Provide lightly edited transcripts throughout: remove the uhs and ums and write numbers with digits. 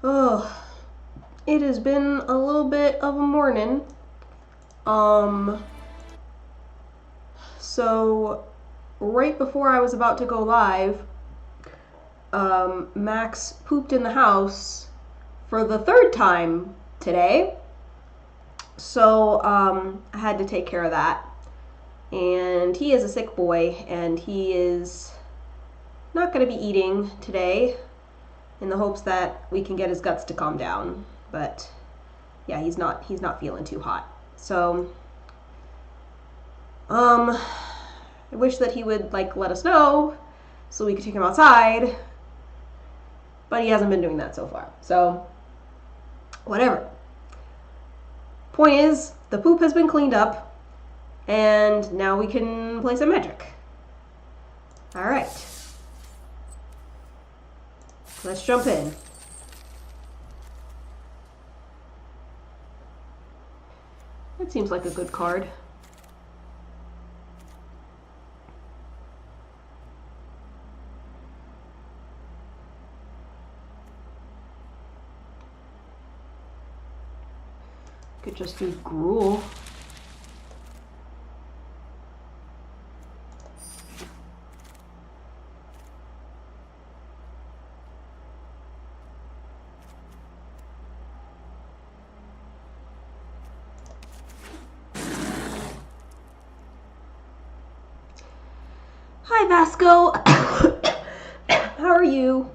Oh, it has been a little bit of a morning. So right before I was about to go live, Max pooped in the house for the third time today. So I had to take care of that. And he is a sick boy, and he is not going to be eating today in the hopes that we can get his guts to calm down. But yeah, he's not feeling too hot. So I wish that he would let us know so we could take him outside. But he hasn't been doing that so far. So whatever. Point is, the poop has been cleaned up, and now we can play some Magic. Alright. Let's jump in. That seems like a good card. Could just do Gruul. Hi, Vasco. How are you?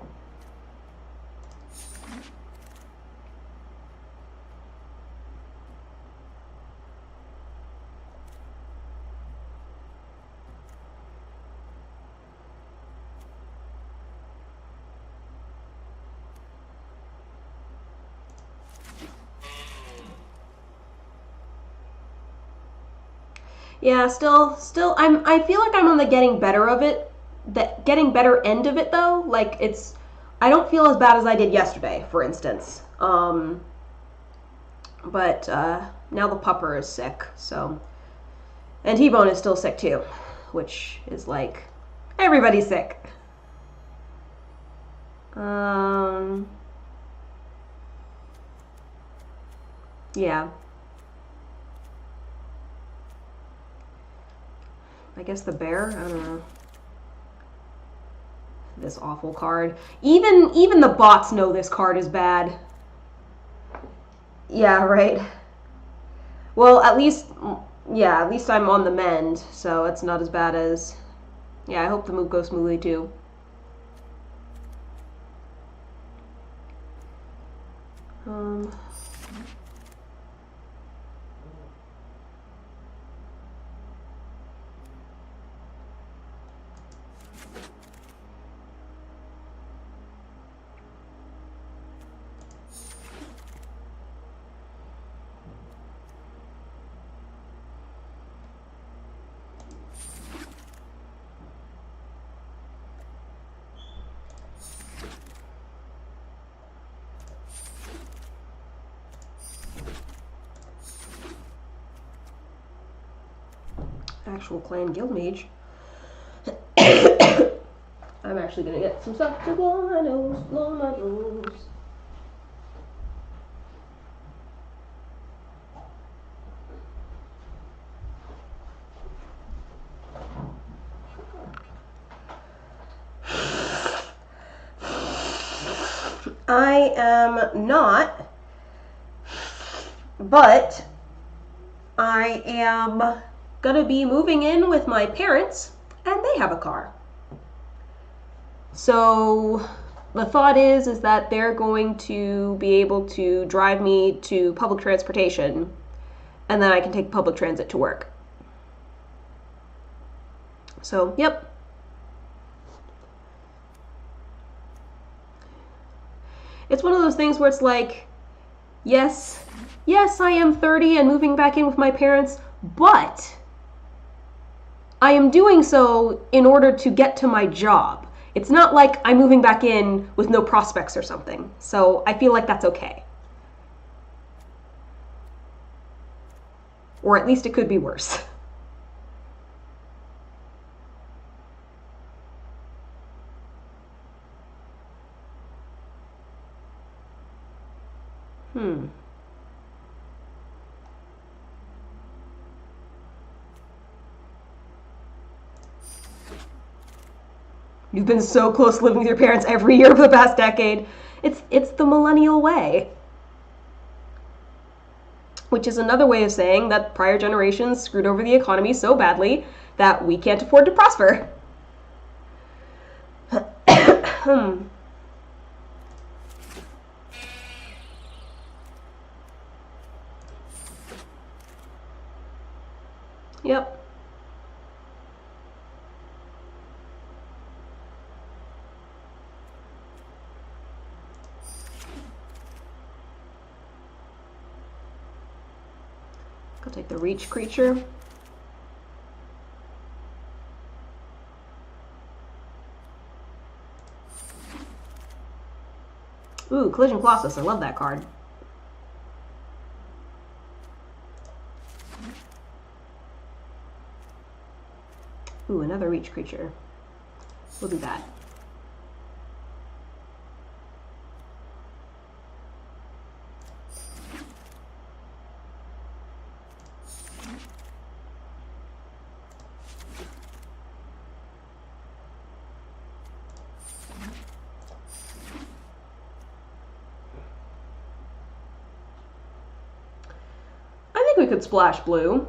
Yeah, still, I feel like I'm on the getting better of it, the getting better end of it though. I don't feel as bad as I did yesterday, for instance. But now the Pauper is sick, so, and T-Bone is still sick too, which is everybody's sick. Yeah. I guess the bear? I don't know. This awful card. Even the bots know this card is bad. Yeah, right. Well, at least I'm on the mend, so it's not as bad as... Yeah, I hope the move goes smoothly too. Actual clan guildmage. I'm actually gonna get some stuff to blow my nose, blow my nose. I am not, but I am gonna be moving in with my parents, and they have a car. So the thought is that they're going to be able to drive me to public transportation, and then I can take public transit to work. So, yep. It's one of those things where it's yes, I am 30 and moving back in with my parents, but I am doing so in order to get to my job. It's not like I'm moving back in with no prospects or something. So I feel like that's okay. Or at least it could be worse. Hmm. You've been so close to living with your parents every year for the past decade. It's the millennial way. Which is another way of saying that prior generations screwed over the economy so badly that we can't afford to prosper. Yep. I'll take the reach creature. Ooh, Collision Colossus. I love that card. Ooh, another reach creature. We'll do that. I think we could splash blue.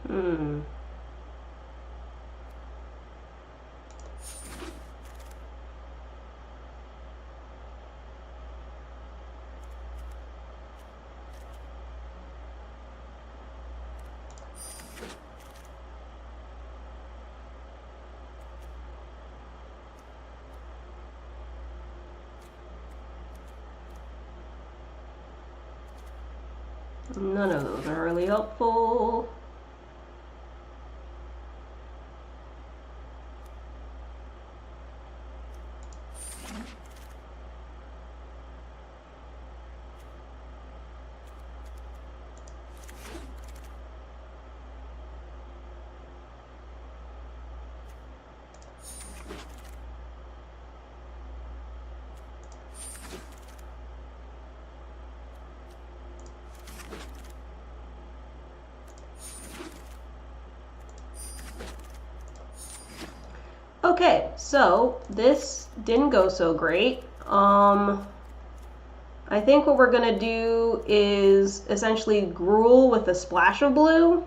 Hmm. None of those are really helpful. Okay, so this didn't go so great. I think what we're gonna do is essentially Gruul with a splash of blue,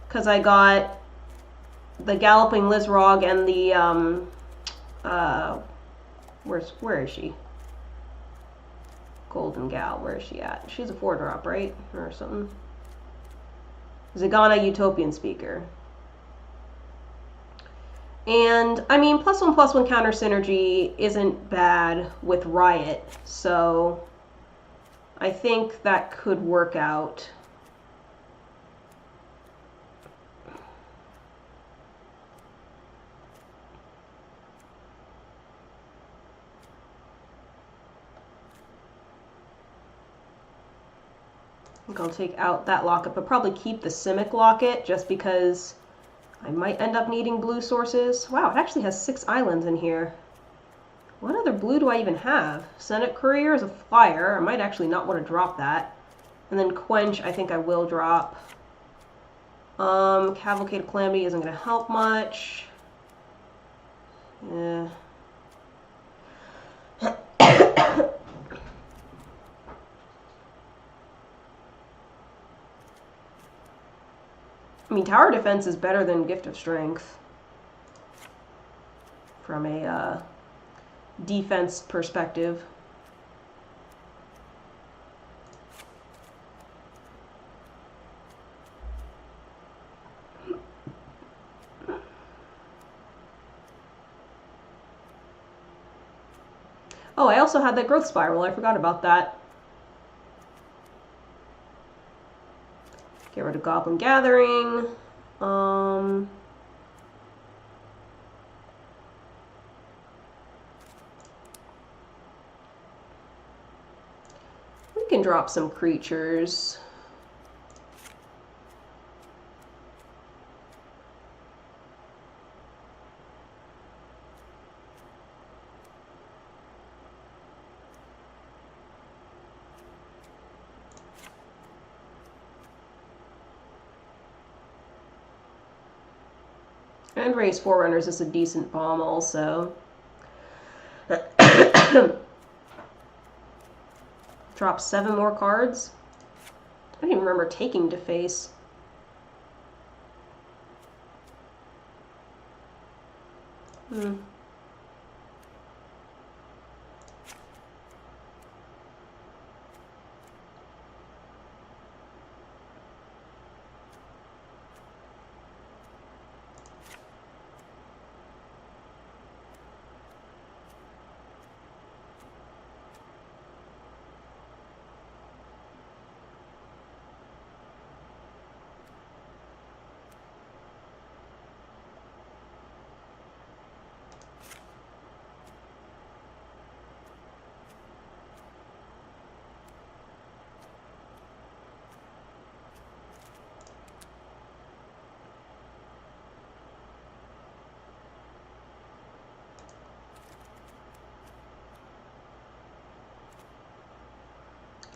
because I got the Galloping Lizrog and the where is she? Golden Gal, where is she at? She's a 4-drop, right? Or something. Zagana Utopian Speaker. And, I mean, +1/+1 counter synergy isn't bad with Riot, so I think that could work out. I think I'll take out that locket, but probably keep the Simic locket just because I might end up needing blue sources. Wow, it actually has 6 islands in here. What other blue do I even have? Senate Courier is a flyer. I might actually not want to drop that. And then Quench, I think I will drop. Cavalcade of Calamity isn't going to help much. Yeah. I mean, Tower Defense is better than Gift of Strength from a defense perspective. Oh, I also had that growth spiral. I forgot about that. Get rid of Goblin Gathering. We can drop some creatures. And raise Forerunners is a decent bomb also. Drop 7 more cards. I don't even remember taking Deface.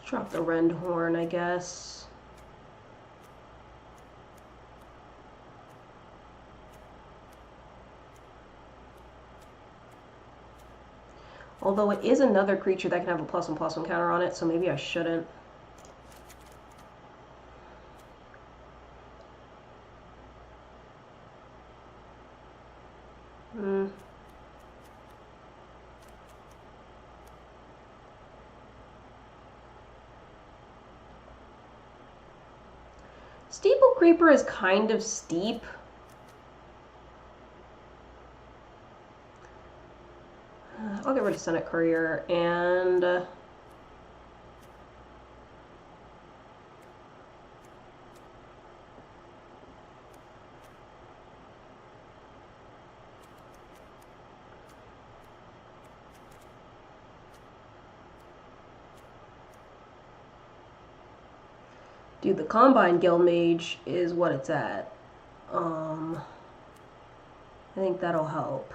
Drop the Rendhorn, I guess. Although it is another creature that can have a +1/+1 counter on it, so maybe I shouldn't. Steeple Creeper is kind of steep. I'll get rid of Senate Courier and dude, the Combine Guildmage is what it's at. I think that'll help.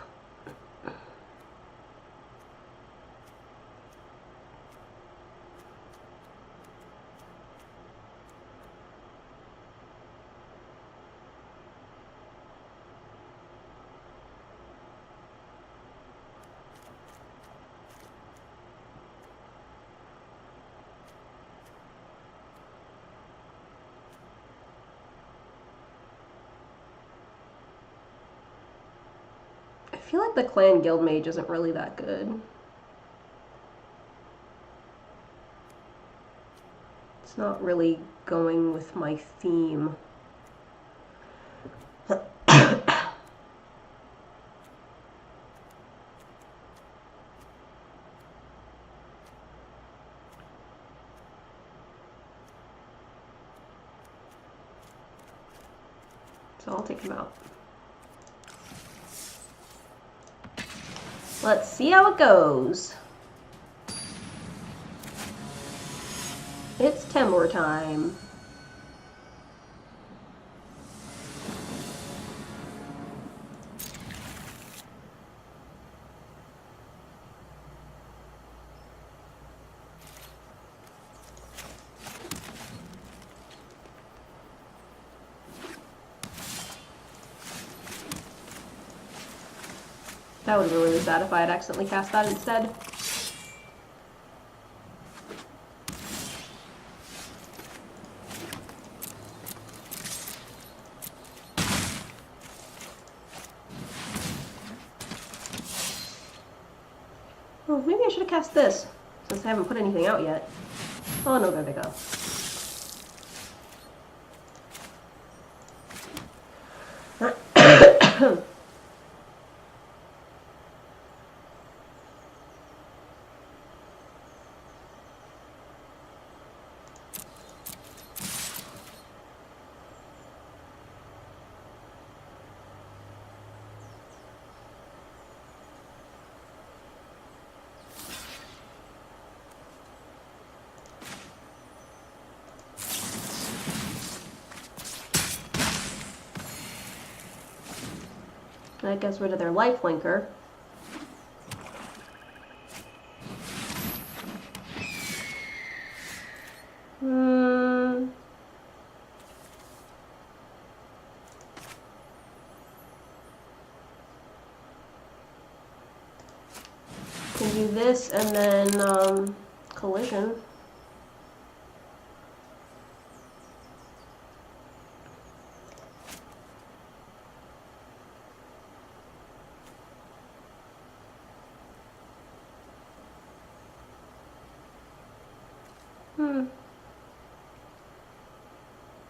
I feel like the Clan Guildmage isn't really that good. It's not really going with my theme. So I'll take him out. Let's see how it goes. It's Temur time. That would have been really sad if I had accidentally cast that instead. Oh, maybe I should have cast this, since I haven't put anything out yet. Oh no, there they go. That gets rid of their life linker. Can do this and then collision.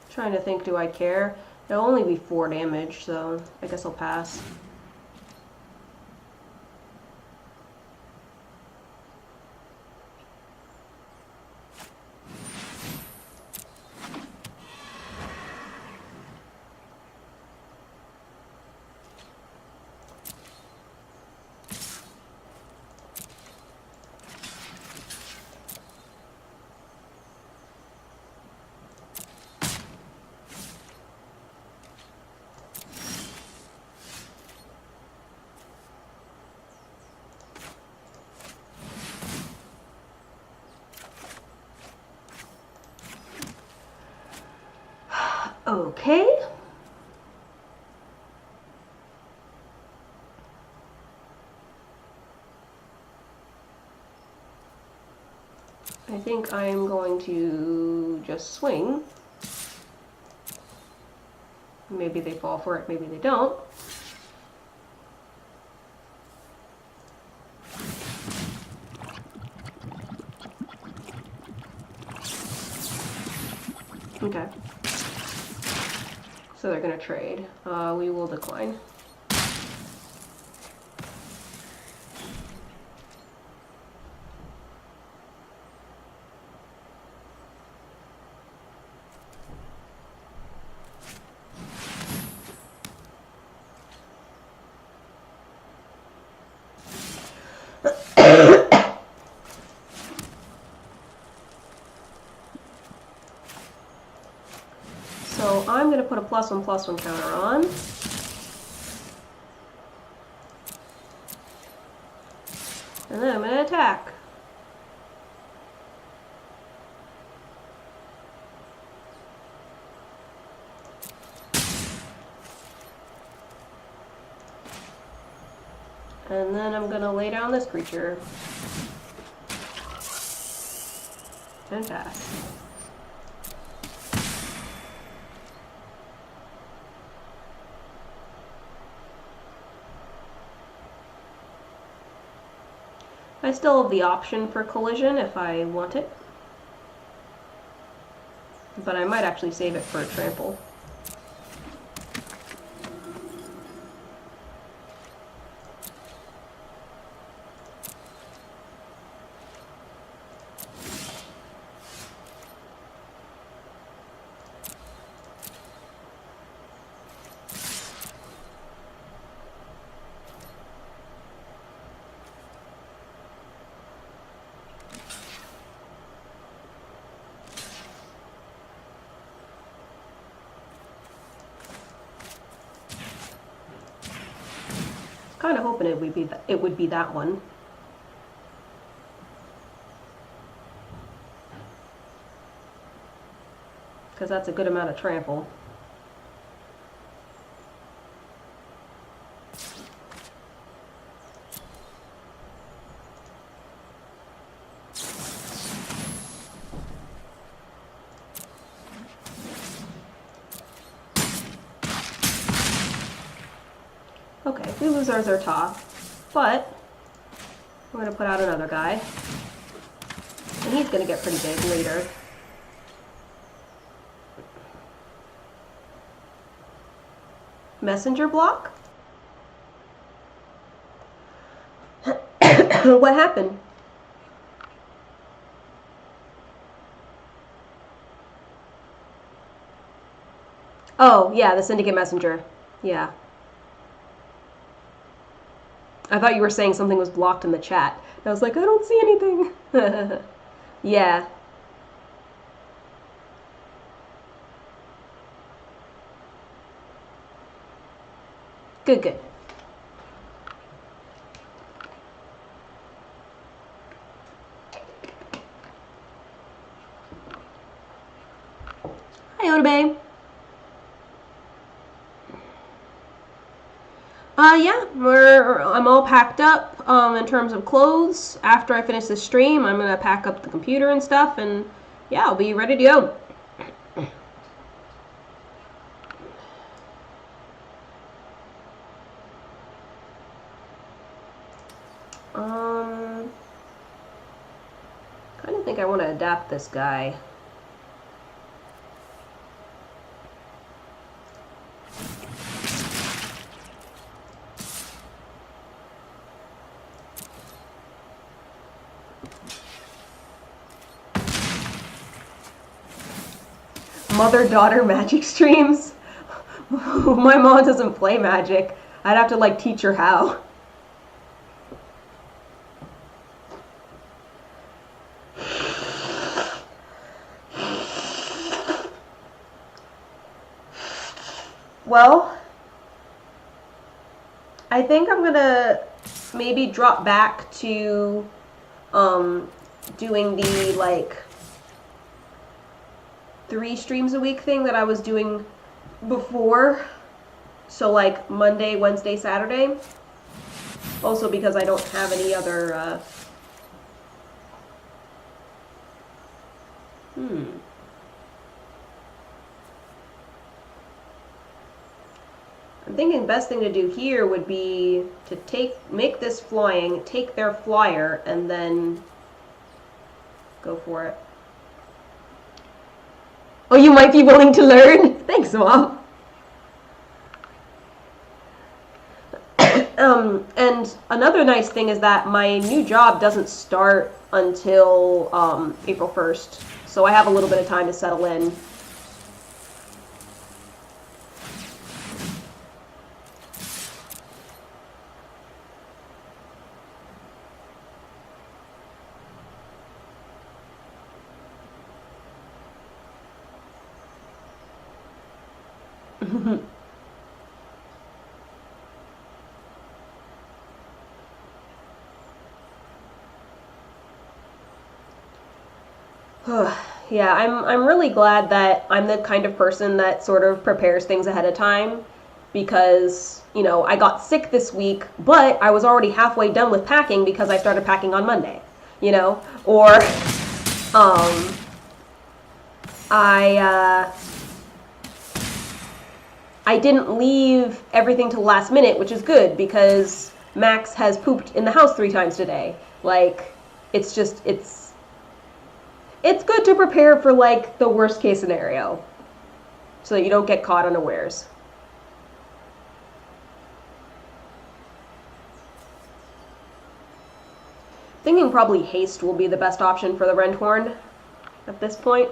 Trying to think, do I care? It'll only be 4 damage, so I guess I'll pass. Okay. I think I'm going to just swing. Maybe they fall for it, maybe they don't. Okay. So they're going to trade. We will decline. So I'm going to put a +1/+1 counter on. And then I'm going to attack. And then I'm going to lay down this creature. And pass. I still have the option for collision if I want it. But I might actually save it for a trample. Kind of hoping it would be that one. Because that's a good amount of trample. Okay, we lose our Zerta, but we're going to put out another guy. And he's going to get pretty big later. Messenger block? What happened? Oh, yeah, the Syndicate Messenger. Yeah. I thought you were saying something was blocked in the chat. I was like, I don't see anything. Yeah. Good, good. Yeah, I'm all packed up in terms of clothes. After I finish the stream, I'm gonna pack up the computer and stuff, and yeah, I'll be ready to go. Kind of think I want to adapt this guy. Mother-daughter magic streams? My mom doesn't play magic. I'd have to, like, teach her how. Well, I think I'm gonna maybe drop back to doing the, like, 3 streams a week thing that I was doing before. So, like, Monday, Wednesday, Saturday. Also because I don't have any other, I'm thinking best thing to do here would be to make this flying, take their flyer, and then go for it. Oh, you might be willing to learn? Thanks, Mom. And another nice thing is that my new job doesn't start until April 1st, so I have a little bit of time to settle in. Yeah, I'm really glad that I'm the kind of person that sort of prepares things ahead of time, because, you know, I got sick this week, but I was already halfway done with packing because I started packing on Monday, you know? Or, I didn't leave everything to the last minute, which is good, because Max has pooped in the house 3 times today. Like, it's just, it's good to prepare for, like, the worst case scenario, so that you don't get caught unawares. Thinking probably haste will be the best option for the Renthorn at this point.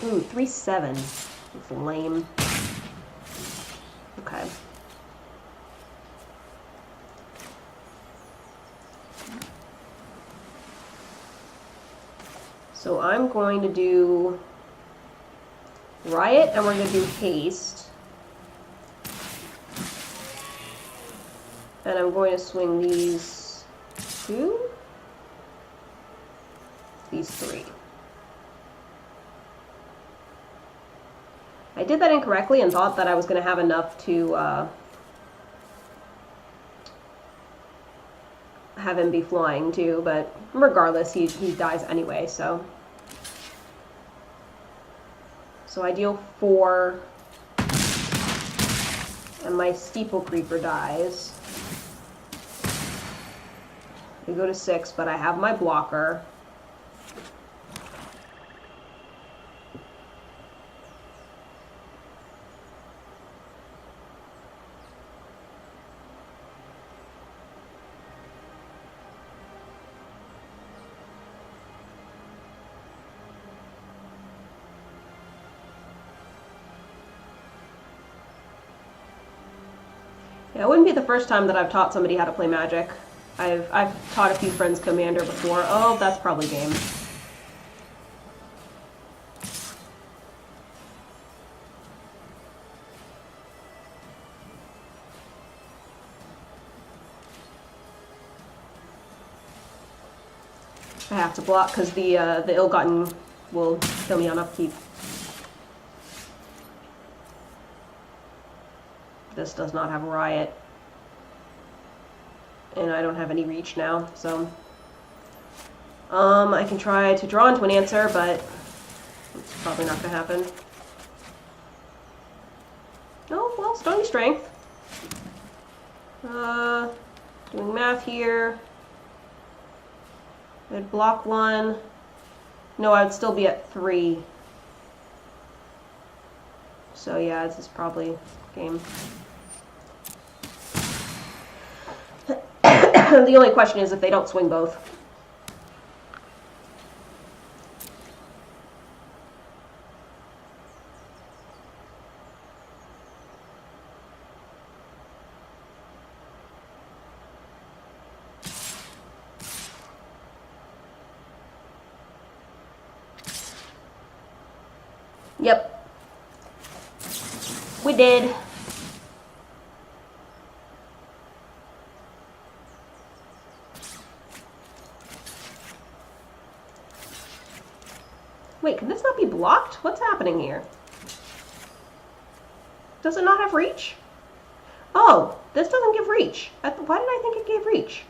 Ooh, 3-7. That's lame. Okay. So I'm going to do Riot, and we're going to do Haste. And I'm going to swing these 2, these 3. I did that incorrectly and thought that I was going to have enough to have him be flying too, but regardless, he dies anyway, so. So I deal 4, and my Steeple Creeper dies. We go to 6, but I have my blocker. Yeah, it wouldn't be the first time that I've taught somebody how to play Magic. I've taught a few friends Commander before. Oh, that's probably game. I have to block because the Ill-Gotten will kill me on upkeep. this does not have a riot. And I don't have any reach now, so... I can try to draw into an answer, but it's probably not going to happen. Oh, well, Stony Strength. Doing math here. I'd block 1. No, I would still be at 3. So yeah, this is probably game. The only question is if they don't swing both. Yep. We did. Wait, can this not be blocked? What's happening here? Does it not have reach? Oh, this doesn't give reach. Why did I think it gave reach?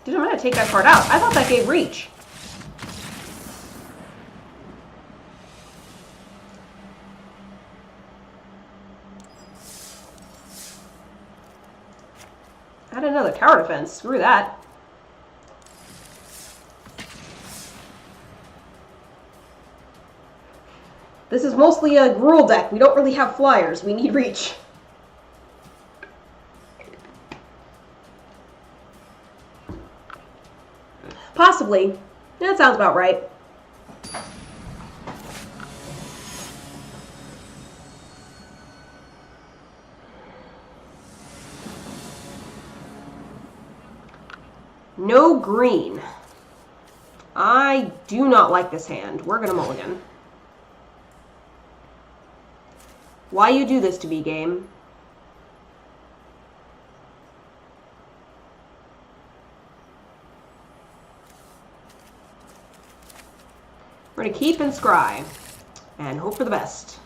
Dude, I'm gonna take that card out. I thought that gave reach. Add another tower defense. Screw that. This is mostly a Gruul deck. We don't really have flyers. We need reach. Possibly. That sounds about right. No green. I do not like this hand. We're gonna mulligan. Why you do this to me, game? We're gonna keep and scry and hope for the best.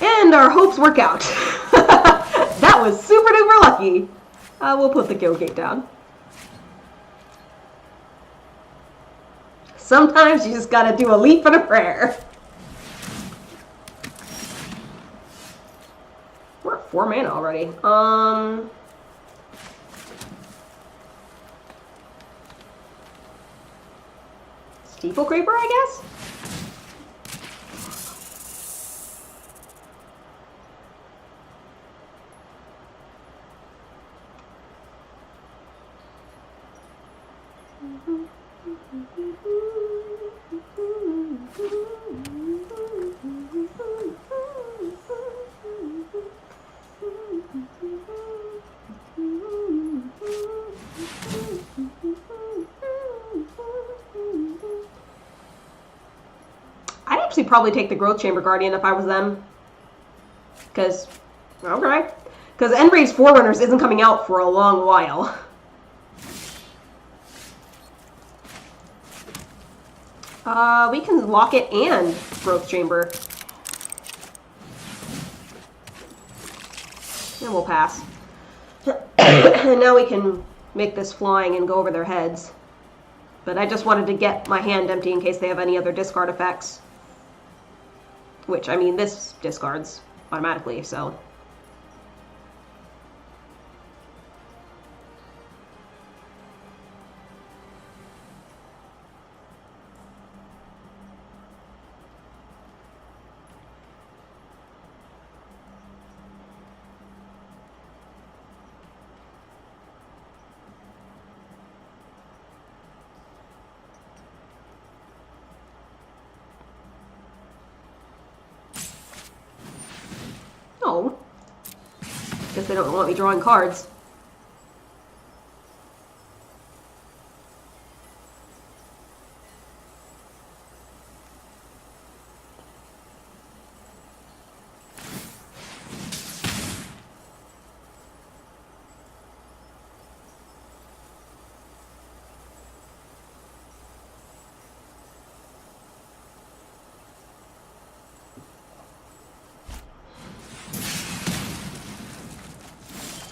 And our hopes work out. That was super duper lucky. We'll put the kill gate down. Sometimes you just gotta do a leap and a prayer. We're at 4 mana already. Steeple Creeper, I guess? I'd actually probably take the Growth Chamber Guardian if I was them. Because, okay. Because Enrage's Forerunners isn't coming out for a long while. We can lock it and Growth Chamber. And we'll pass. And now we can make this flying and go over their heads. But I just wanted to get my hand empty in case they have any other discard effects. Which, I mean, this discards automatically, so... Oh. Guess they don't want me drawing cards.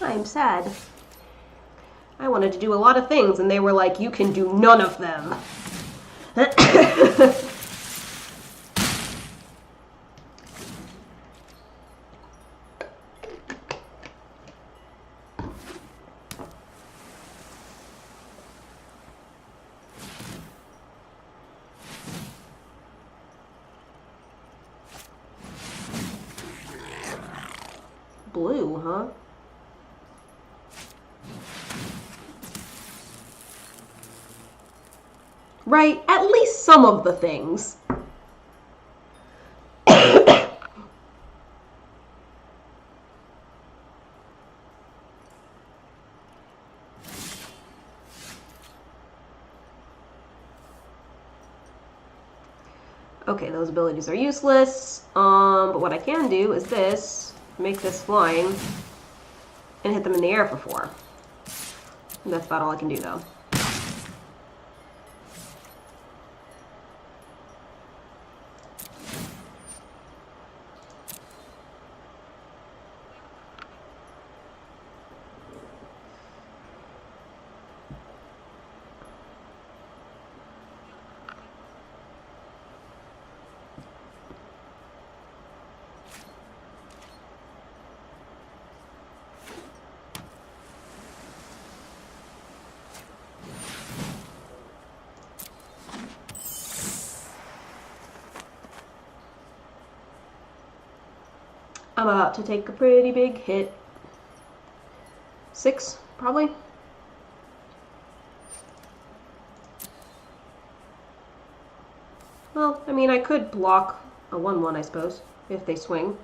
I'm sad. I wanted to do a lot of things, and they were like, you can do none of them. Blue, huh? Right, at least some of the things. Okay, those abilities are useless. But what I can do is this. Make this flying. And hit them in the air for 4. And that's about all I can do, though. I'm about to take a pretty big hit. 6, probably. Well, I mean, I could block a 1/1, I suppose, if they swing.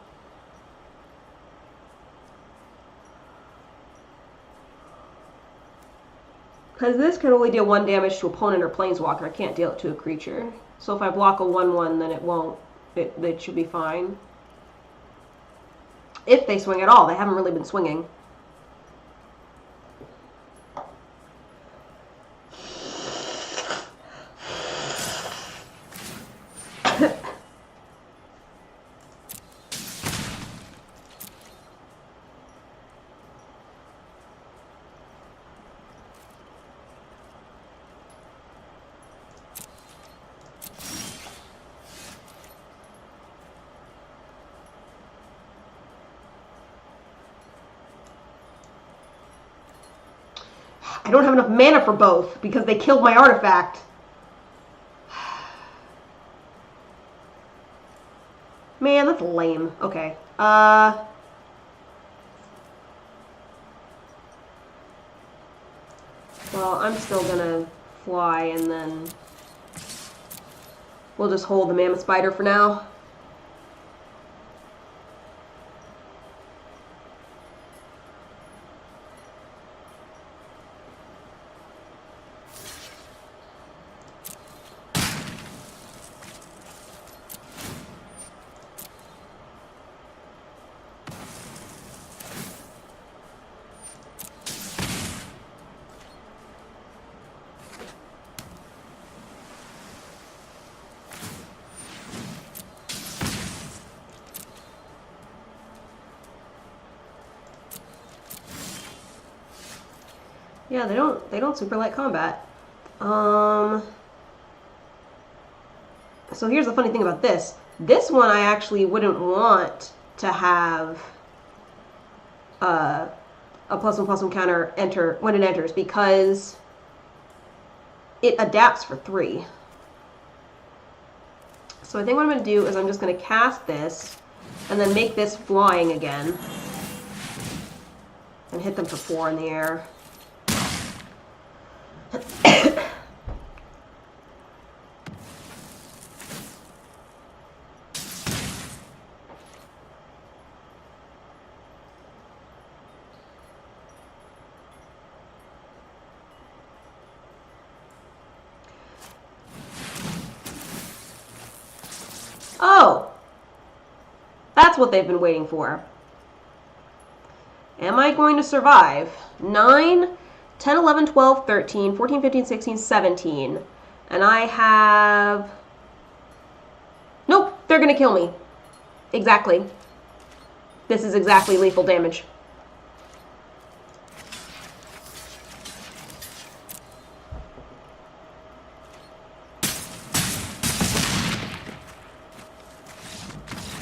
Because this can only deal 1 damage to opponent or planeswalker. I can't deal it to a creature. So if I block a 1/1, then it won't. It should be fine. If they swing at all. They haven't really been swinging. I don't have enough mana for both because they killed my artifact. Man, that's lame. Okay. Well, I'm still gonna fly and then we'll just hold the mammoth spider for now. Yeah, they don't super like combat. So here's the funny thing about this. This one I actually wouldn't want to have a +1/+1 counter enter when it enters because it adapts for 3. So I think what I'm going to do is I'm just going to cast this and then make this flying again and hit them for 4 in the air. Oh! That's what they've been waiting for. Am I going to survive? 9, 10, 11, 12, 13, 14, 15, 16, 17. And I have... Nope, they're going to kill me. Exactly. This is exactly lethal damage.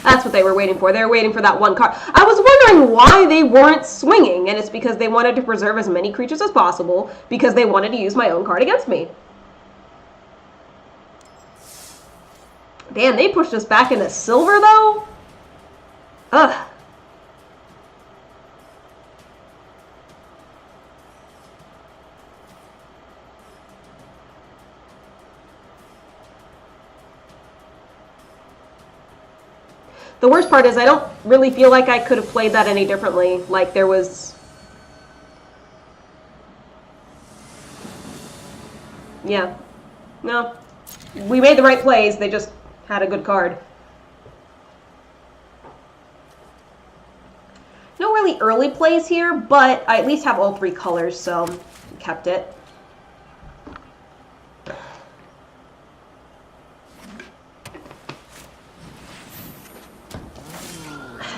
That's what they were waiting for. They were waiting for that one card. I was wondering why they weren't swinging, and it's because they wanted to preserve as many creatures as possible because they wanted to use my own card against me. Damn, they pushed us back into silver, though? Ugh. The worst part is I don't really feel like I could have played that any differently. Like, there was... Yeah. No. We made the right plays, they just had a good card. No really early plays here, but I at least have all three colors, so kept it.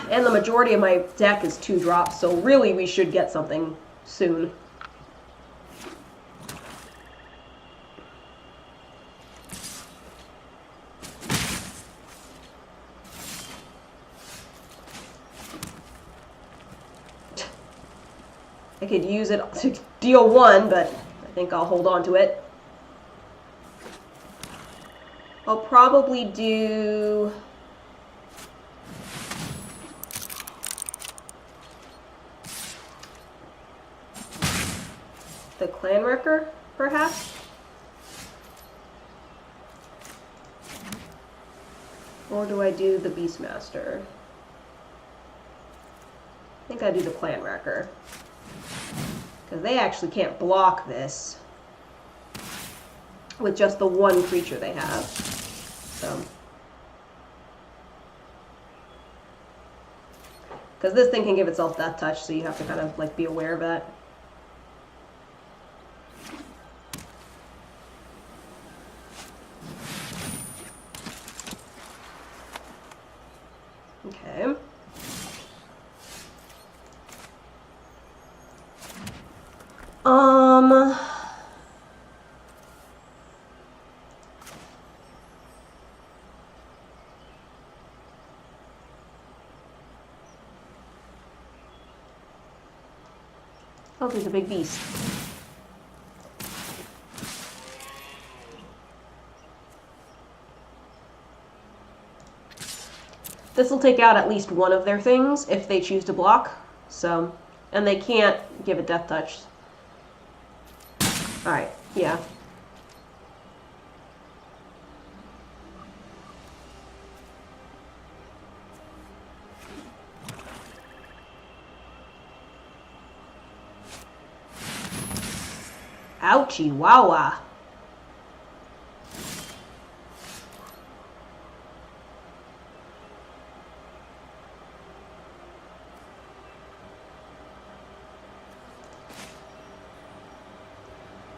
And the majority of my deck is 2 drops, so really we should get something soon. I could use it to deal 1, but I think I'll hold on to it. I'll probably do... the Clan Wrecker, perhaps? Or do I do the Beastmaster? I think I do the Clan Wrecker. Because they actually can't block this with just the one creature they have. So. Because this thing can give itself Death Touch, so you have to kind of like be aware of that. Okay. Oh, there's a big beast. This will take out at least one of their things if they choose to block. So, and they can't give a Death Touch. Alright, yeah. Ouchie, wawa.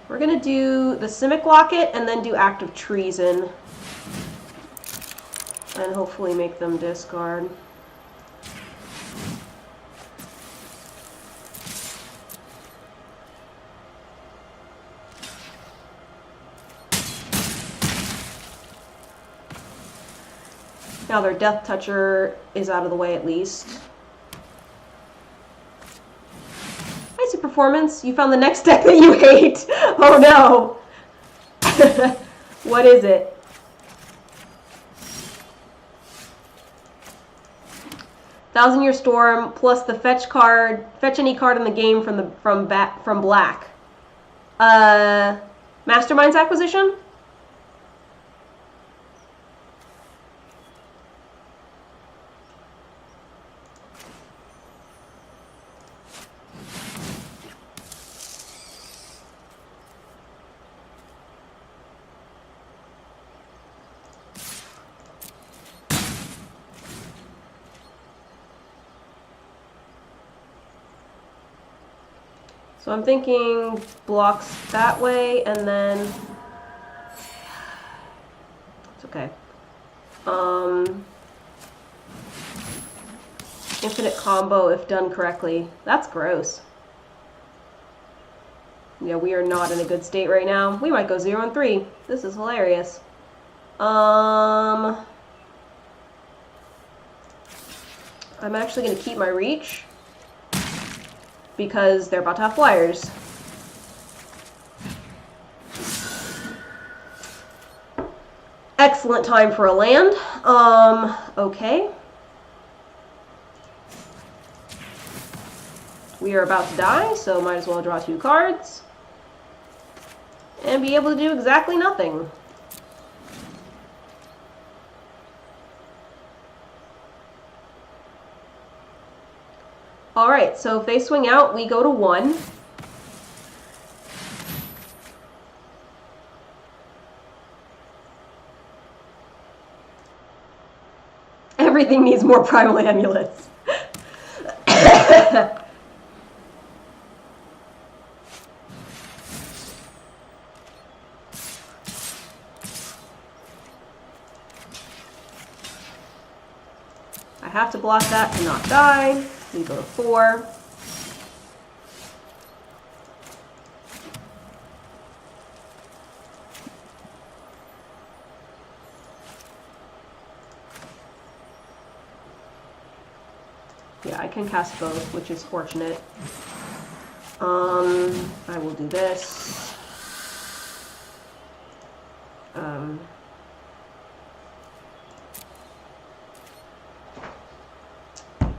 We're going to do the Simic Locket and then do Act of Treason. And hopefully make them discard. Now their Death Toucher is out of the way at least. Nice performance. You found the next deck that you hate. Oh no. What is it? Thousand Year Storm plus the fetch card. Fetch any card in the game from black. Mastermind's Acquisition. So I'm thinking blocks that way, and then it's okay. Infinite combo if done correctly. That's gross. Yeah, we are not in a good state right now. We might go 0-3. This is hilarious. I'm actually going to keep my reach because they're about to have flyers. Excellent time for a land. Okay. We are about to die, so might as well draw 2 cards. And be able to do exactly nothing. Alright, so if they swing out, we go to 1. Everything needs more primal amulets. I have to block that to not die. We go to 4. Yeah, I can cast both, which is fortunate. I will do this.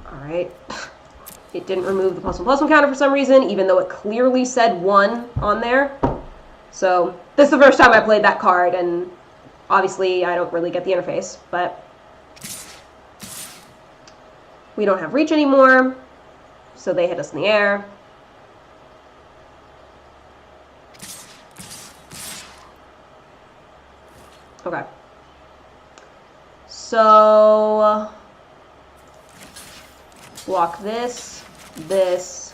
Alright. It didn't remove the +1/+1 counter for some reason, even though it clearly said 1 on there. So, this is the first time I played that card, and obviously I don't really get the interface, but we don't have reach anymore, so they hit us in the air. Okay. So, block this, this,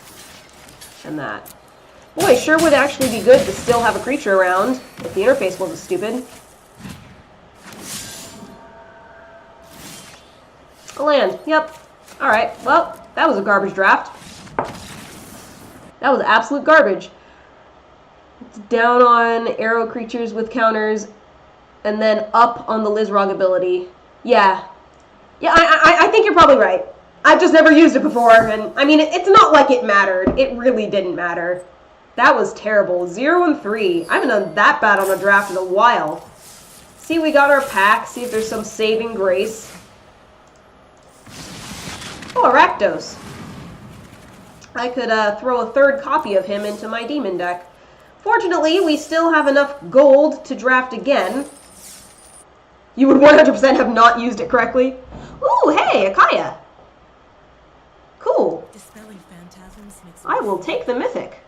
and that. Boy, it sure would actually be good to still have a creature around if the interface wasn't stupid. A land, yep. Alright, well, that was a garbage draft. That was absolute garbage. It's down on arrow creatures with counters, and then up on the Lizrog ability. Yeah. Yeah, I think you're probably right. I've just never used it before, and I mean, it's not like it mattered. It really didn't matter. That was terrible. 0 and 3. I haven't done that bad on a draft in a while. See, we got our pack. See if there's some saving grace. Oh, a Rakdos. I could throw a 3rd copy of him into my demon deck. Fortunately, we still have enough gold to draft again. You would 100% have not used it correctly. Ooh, hey, Akaya. Cool. Dispelling phantasms makes I will take the mythic.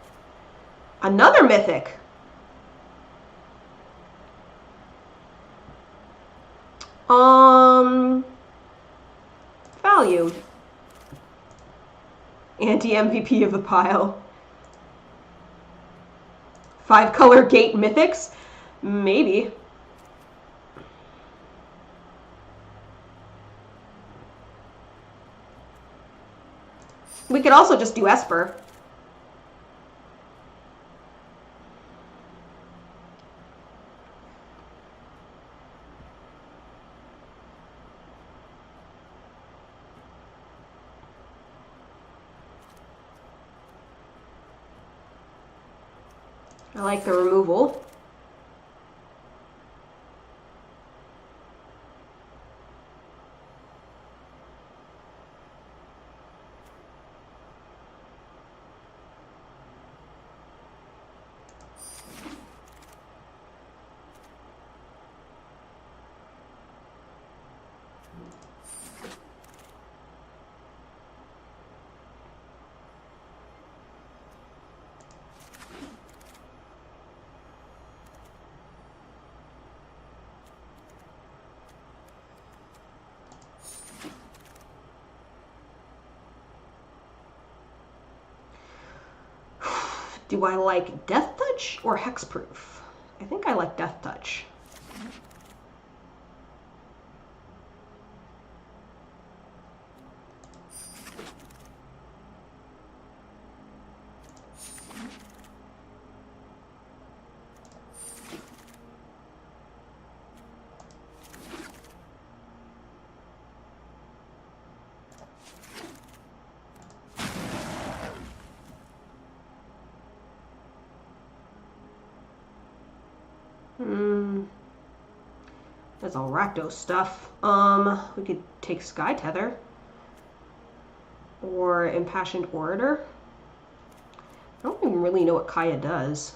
Another mythic. Value. Anti-MVP of the pile. 5-color gate mythics? Maybe. We could also just do Esper. I like the removal. Do I like Death Touch or Hexproof? I think I like Death Touch. That's all Rakdos stuff. We could take Sky Tether. Or Impassioned Orator. I don't even really know what Kaya does.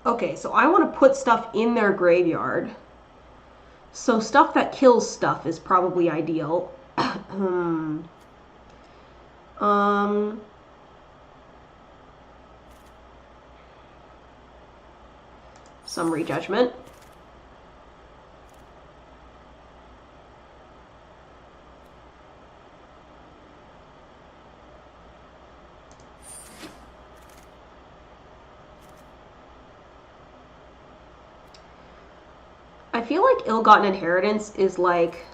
Okay, so I want to put stuff in their graveyard. So stuff that kills stuff is probably ideal. Summary Judgment. I feel like Ill-Gotten Inheritance is like,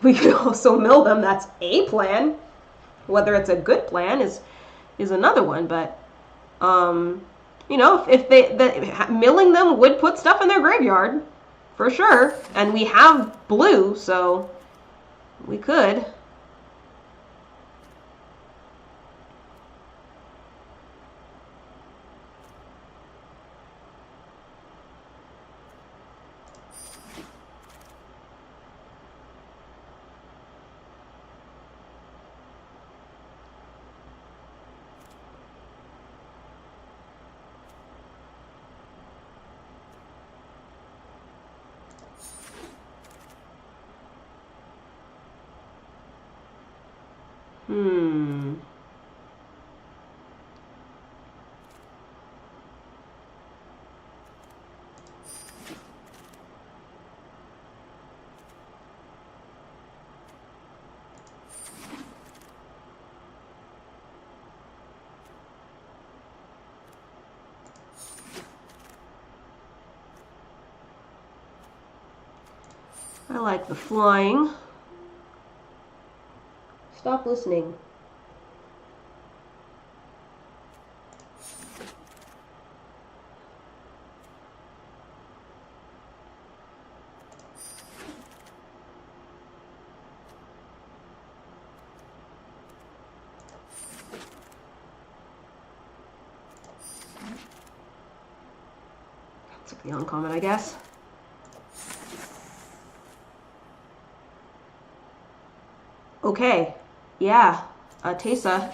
we could also mill them. That's a plan. Whether it's a good plan is another one. But you know, if milling them would put stuff in their graveyard for sure, and we have blue, so we could. I like the flying. Stop listening. Took the uncommon, I guess. Okay, yeah, Teysa.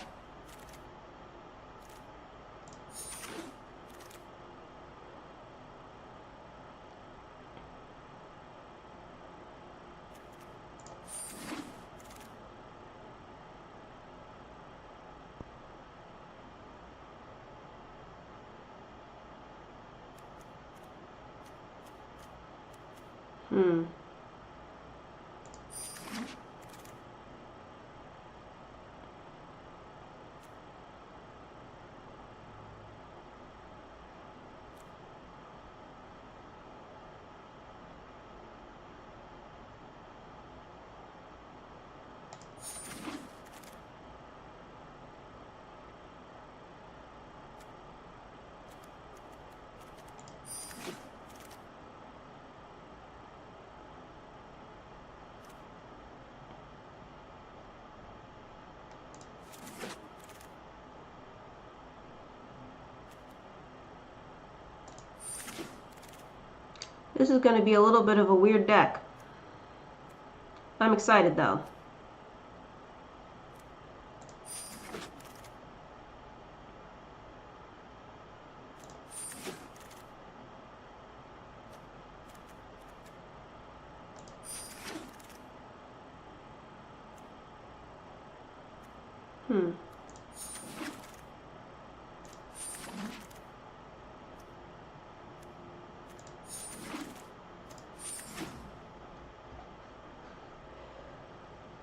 This is going to be a little bit of a weird deck. I'm excited though.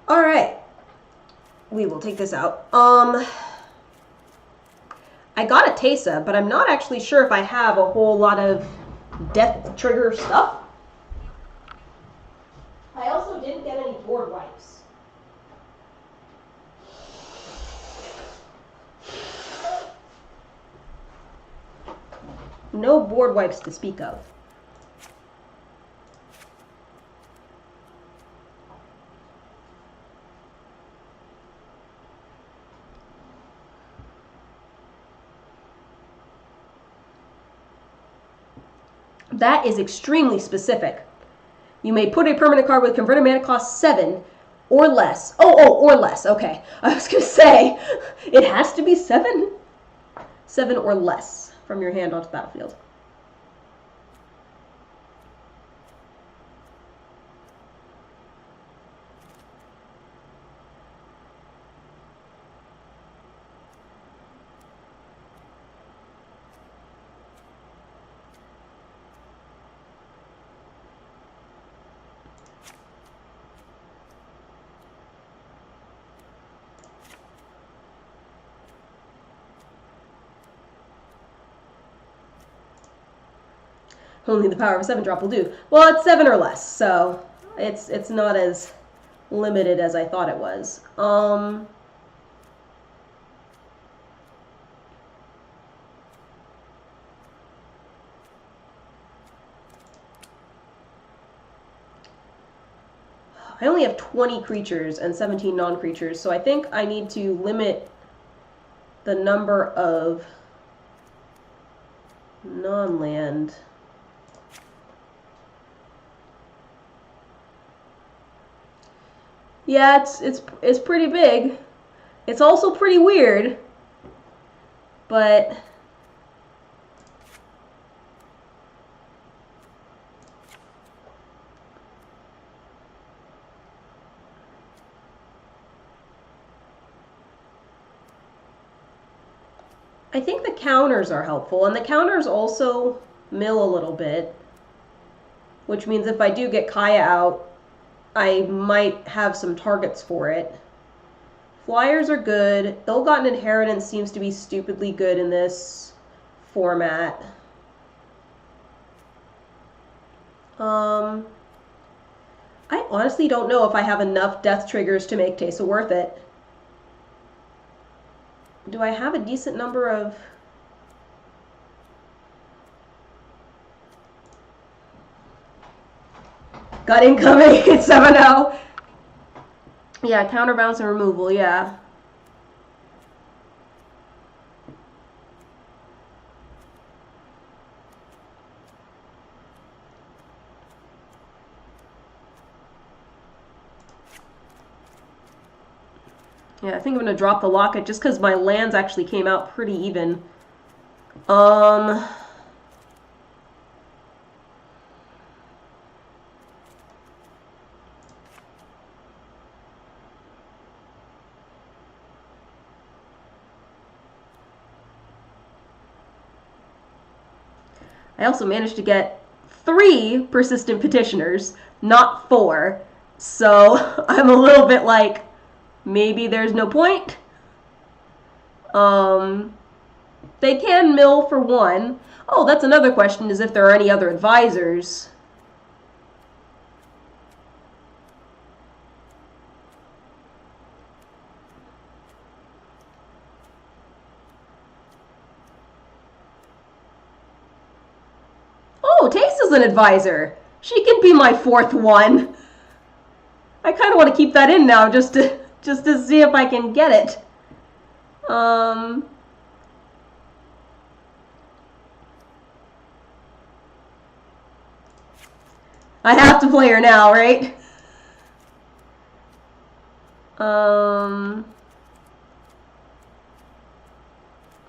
All right, we will take this out. I got a Teysa, but I'm not actually sure if I have a whole lot of death trigger stuff. I also didn't get any board wipes. No board wipes to speak of. That is extremely specific. You may put a permanent card with converted mana cost 7 or less. Or less. Okay. I was going to say, it has to be 7? 7 or less from your hand onto the battlefield. Only the power of a 7-drop will do. Well, it's 7 or less, so it's not as limited as I thought it was. I only have 20 creatures and 17 non-creatures, so I think I need to limit the number of non-land. Yeah, it's pretty big. It's also pretty weird, but I think the counters are helpful, and the counters also mill a little bit, which means if I do get Kaya out, I might have some targets for it. Flyers are good. Ill-Gotten Inheritance seems to be stupidly good in this format. I honestly don't know if I have enough death triggers to make Teysa worth it. Do I have a decent number of... Got incoming, it's 7-0. Yeah, counterbalance and removal, yeah. Yeah, I think I'm going to drop the locket just because my lands actually came out pretty even. I also managed to get 3 persistent petitioners, not 4. So I'm a little bit like, maybe there's no point. They can mill for 1. Oh, that's another question, is if there are any other advisors. Oh, Teysa's an advisor. She can be my 4th one. I kind of want to keep that in now just to see if I can get it. I have to play her now, right?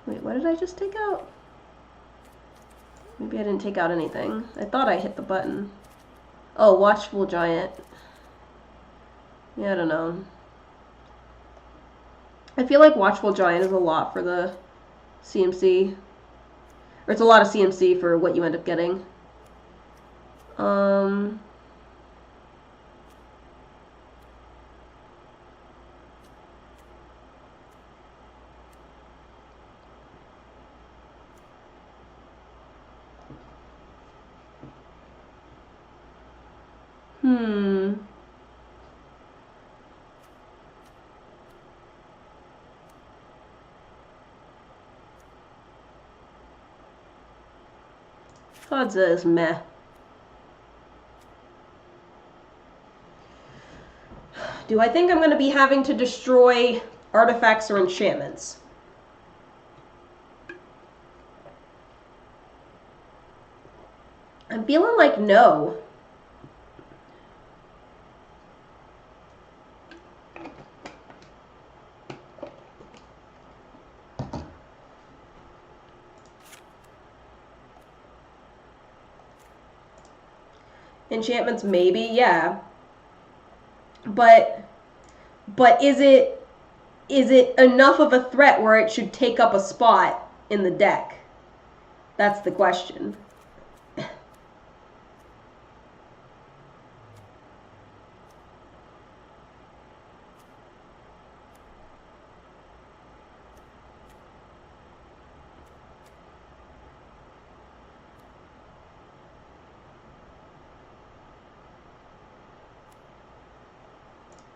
Wait, what did I just take out? Maybe I didn't take out anything. I thought I hit the button. Oh, Watchful Giant. Yeah, I don't know. I feel like Watchful Giant is a lot for the CMC. Or it's a lot of CMC for what you end up getting. Hadza is meh. Do I think I'm going to be having to destroy artifacts or enchantments? I'm feeling like no. Enchantments, maybe, yeah. But is it enough of a threat where it should take up a spot in the deck? That's the question.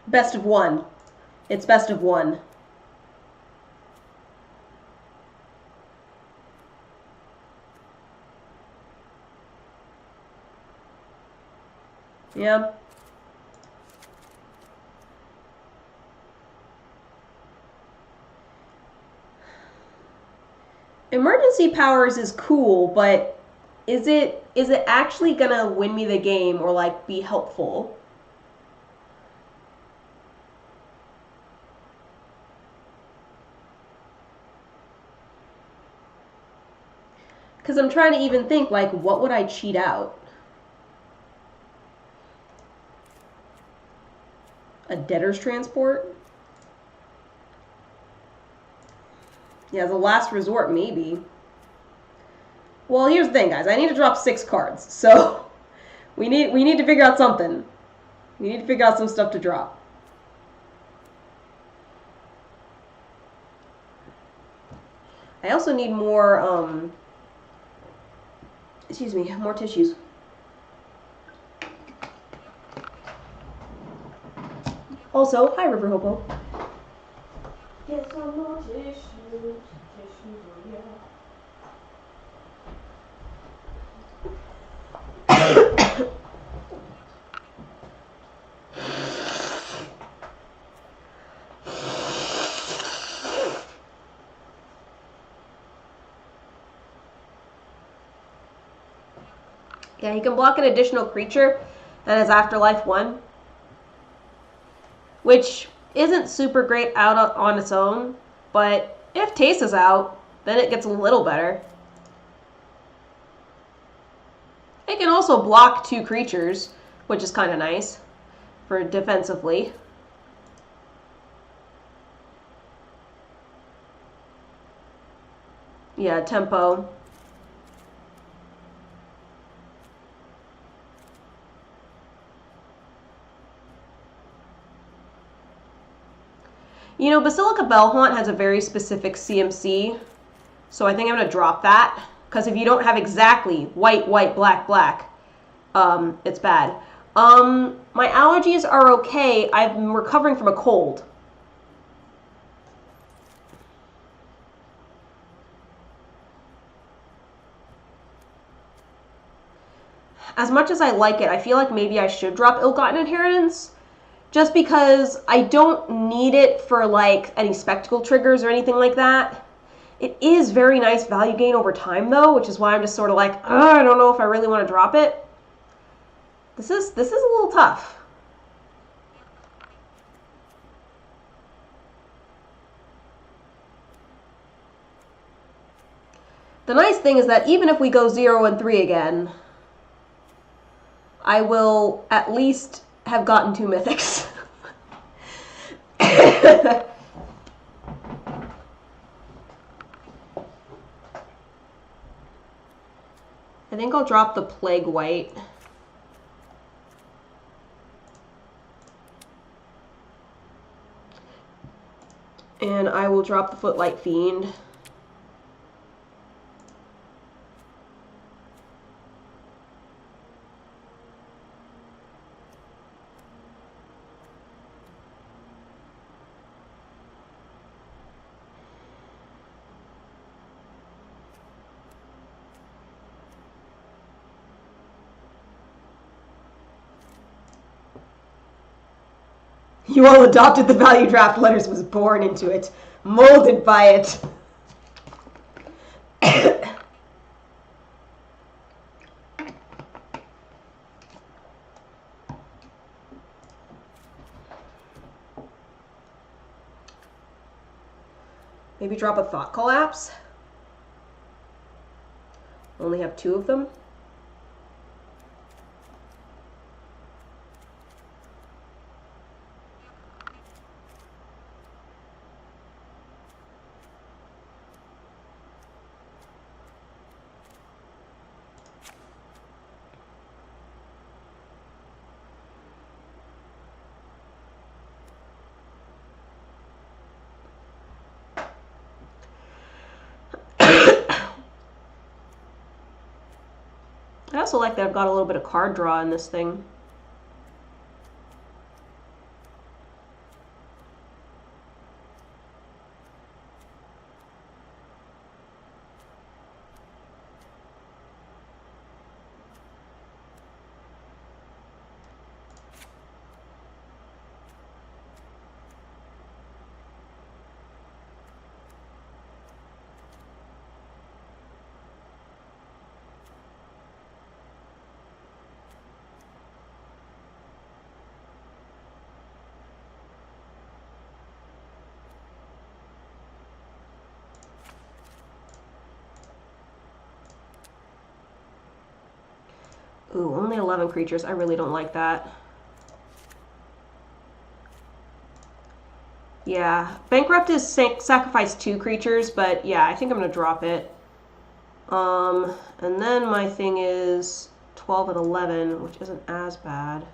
Best of one. It's best of one. Yeah. Emergency powers is cool, but is it actually gonna win me the game or like be helpful? Because I'm trying to even think, like, what would I cheat out? A debtor's transport? Yeah, as a last resort, maybe. Well, here's the thing, guys. I need to drop 6 cards, so we need to figure out something. We need to figure out some stuff to drop. I also need more, excuse me, more tissues. Also, hi, River Hopo. Get some more tissues, yeah. Yeah, he can block an additional creature and has Afterlife 1, which isn't super great out on its own, but if Taste is out, then it gets a little better. It can also block 2 creatures, which is kind of nice for defensively. Yeah, tempo. You know, Basilica Bellhaunt has a very specific CMC, so I think I'm going to drop that, because if you don't have exactly white, white, black, black, it's bad. My allergies are okay. I'm recovering from a cold. As much as I like it, I feel like maybe I should drop Ill-Gotten Inheritance, just because I don't need it for like any spectacle triggers or anything like that. It is very nice value gain over time though, which is why I'm just sort of like, I don't know if I really want to drop it. This is a little tough. The nice thing is that even if we go 0 and 3 again, I will at least have gotten 2 mythics. I think I'll drop the Plague White. And I will drop the Footlight Fiend. You all adopted the value draft letters, was born into it, molded by it. Maybe drop a Thought Collapse. Only have 2 of them. I also like that I've got a little bit of card draw in this thing. Ooh, only 11 creatures. I really don't like that. Yeah, Bankrupt is sacrifice 2 creatures, but yeah, I think I'm going to drop it. And then my thing is 12 and 11, which isn't as bad.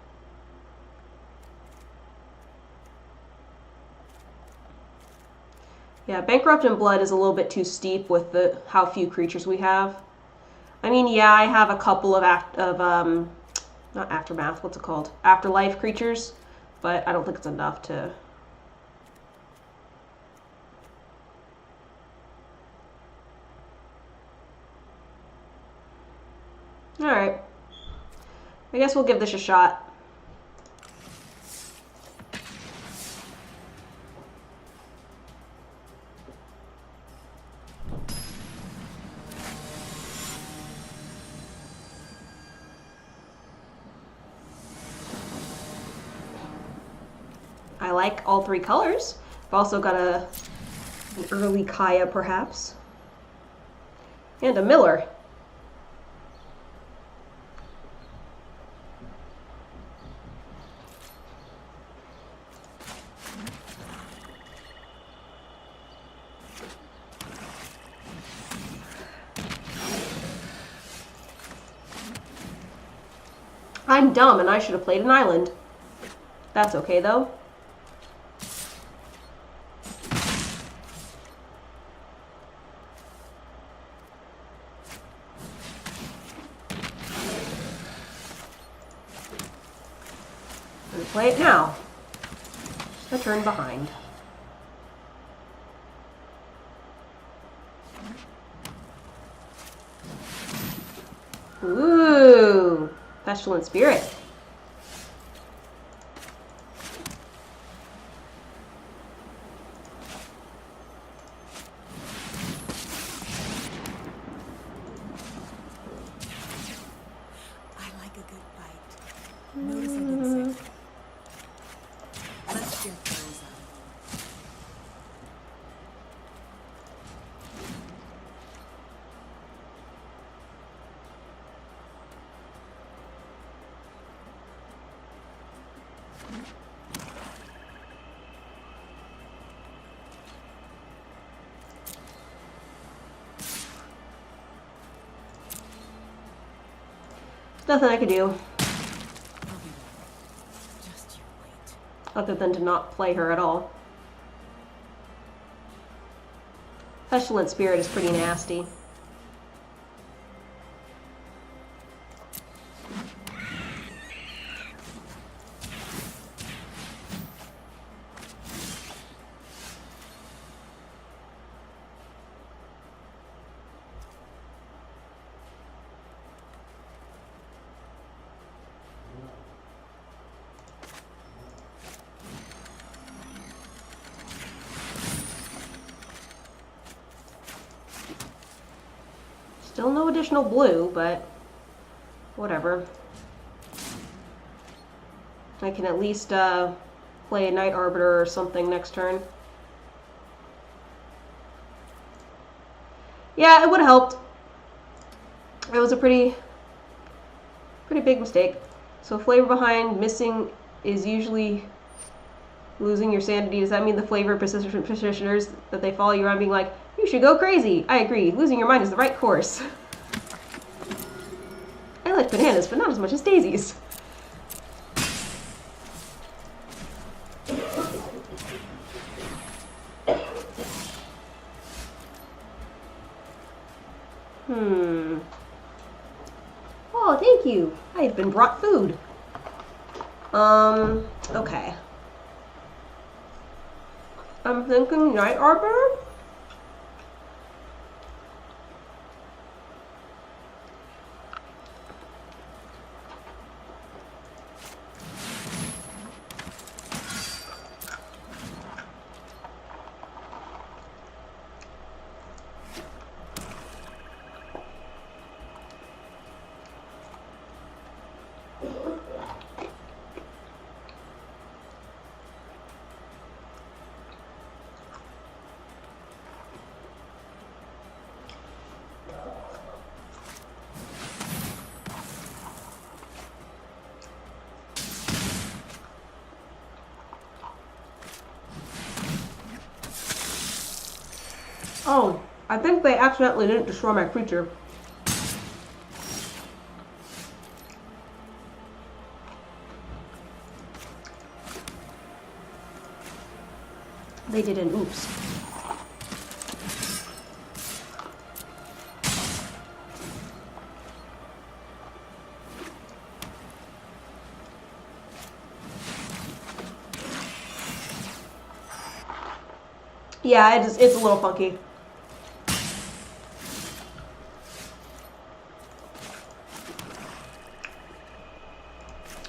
Yeah, Bankrupt and Blood is a little bit too steep with how few creatures we have. I mean, yeah, I have a couple of not Aftermath, what's it called? Afterlife creatures, but I don't think it's enough to... Alright. I guess we'll give this a shot. I like all 3 colors. I've also got an early Kaya, perhaps. And a Miller. I'm dumb and I should have played an island. That's okay though. I'm gonna play it now. A turn behind. Ooh, Pestilent Spirit. I like a good fight. Notice I didn't say that. Let's get those out. Nothing I could do I'll be back. Just you wait. other than to not play her at all. Pestilent Spirit is pretty nasty. Still no additional blue, but whatever. I can at least play a Night Arbiter or something next turn. Yeah, it would have helped. It was a pretty big mistake. So flavor behind missing is usually losing your sanity. Does that mean the flavor petitioners that they follow you around being like, you should go crazy? I agree. Losing your mind is the right course. I like bananas, but not as much as daisies. Oh, thank you. I've been brought food. Okay. I'm thinking Night Arbor? Oh, I think they accidentally didn't destroy my creature. They didn't. Oops. Yeah, it's a little funky.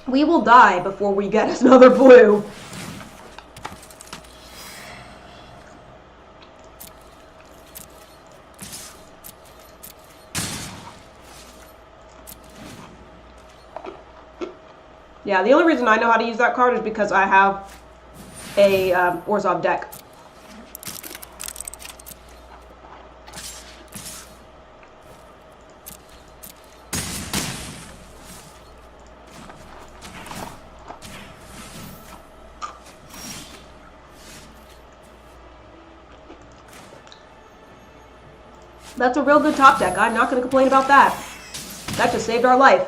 We will die before we get another blue. Yeah, the only reason I know how to use that card is because I have a Orzhov deck. That's a real good top deck. I'm not going to complain about that. That just saved our life.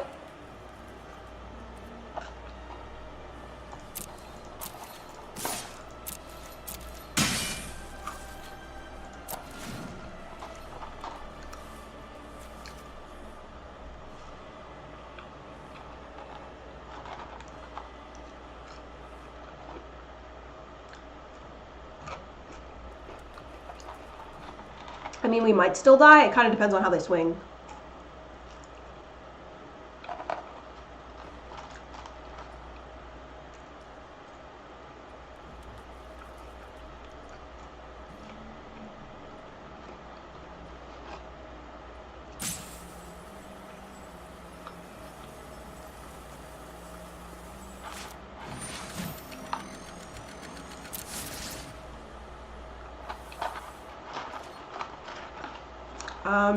I mean, we might still die. It kind of depends on how they swing.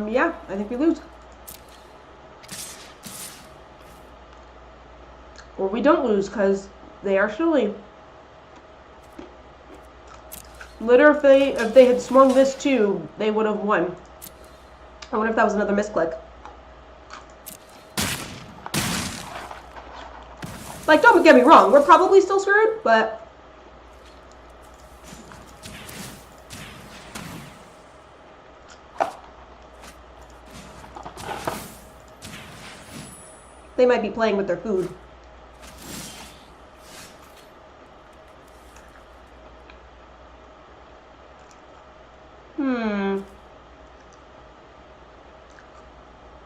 Yeah, I think we lose. Or we don't lose, because they are silly. Literally, if they had swung this too, they would have won. I wonder if that was another misclick. Like, don't get me wrong, we're probably still screwed, but... they might be playing with their food.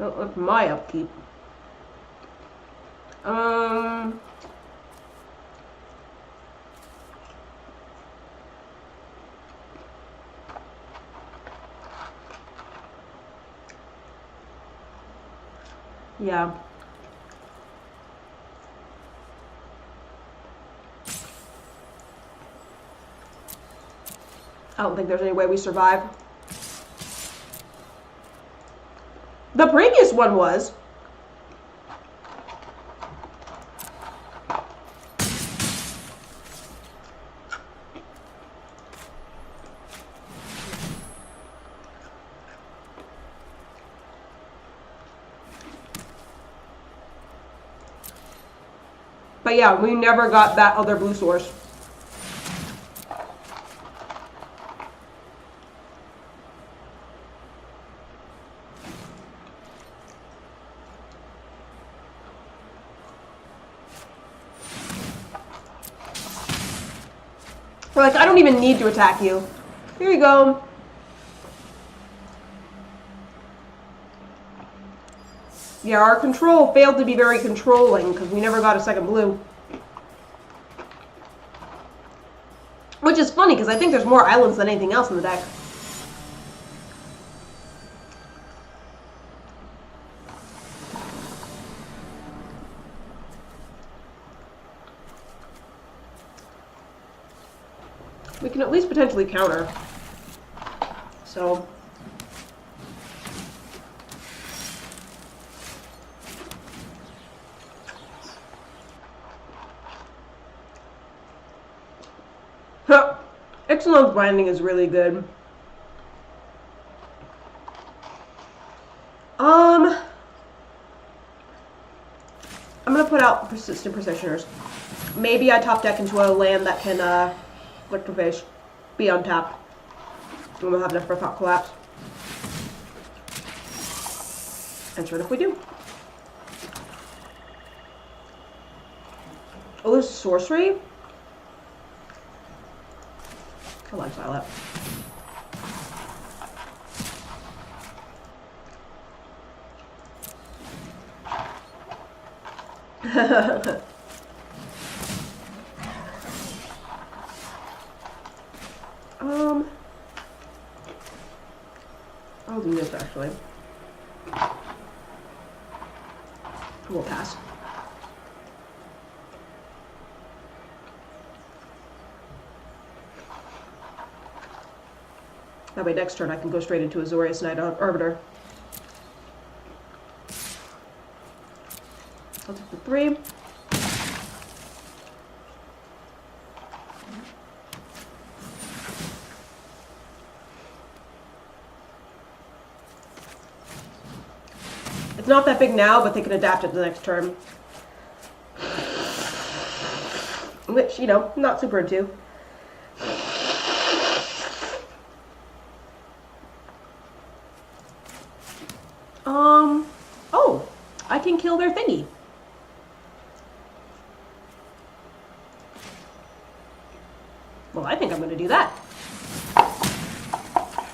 Don't look my upkeep. Yeah. I don't think there's any way we survive. The previous one was. But yeah, we never got that other blue source. We're like, I don't even need to attack you. Here you go. Yeah, our control failed to be very controlling because we never got a second blue. Which is funny because I think there's more islands than anything else in the deck. We can at least potentially counter. So... Excellent binding is really good. I'm gonna put out persistent petitioners. Maybe I top deck into a land that can electrophage, be untapped. And we'll have enough for thought collapse. And sure enough we do. Oh, this is sorcery? I like Violet. I'll do this actually. We'll pass. That way next turn I can go straight into Azorius Knight Arbiter. I'll take the 3. It's not that big now, but they can adapt it the next turn. Which, you know, not super into. Oh, I can kill their thingy. Well, I think I'm going to do that.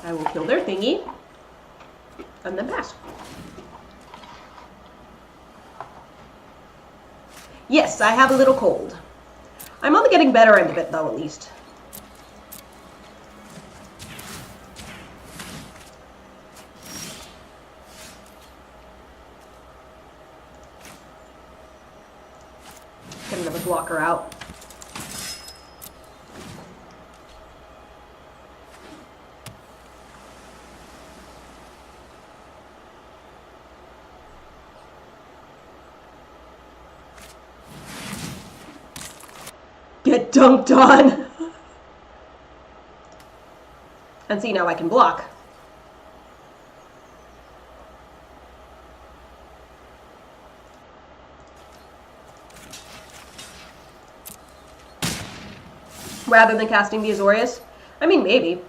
I will kill their thingy and then pass. Yes, I have a little cold. I'm on the getting better end of it, though, at least. Get another blocker out. Get dunked on! And see, now I can block. Rather than casting the Azorius? I mean, maybe.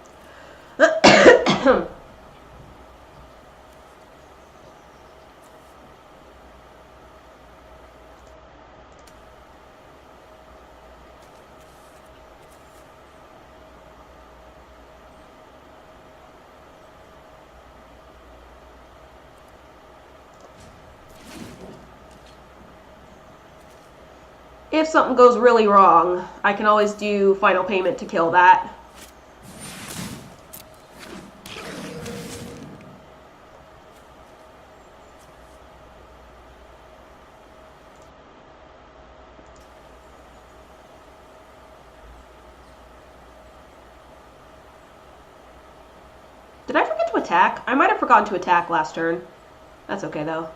If something goes really wrong, I can always do final payment to kill that. Did I forget to attack? I might have forgotten to attack last turn. That's okay, though.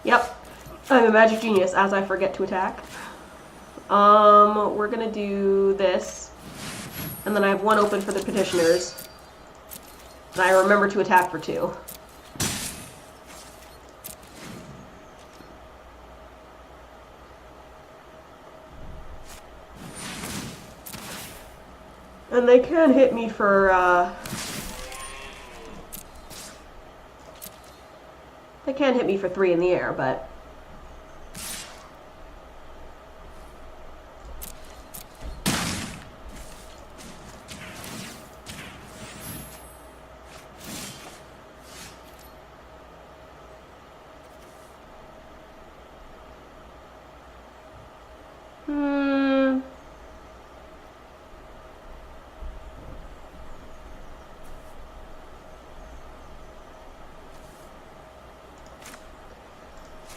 Yep. I'm a magic genius as I forget to attack. We're gonna do this. And then I have one open for the Petitioners. And I remember to attack for 2. And they can hit me for, they can hit me for 3 in the air, but...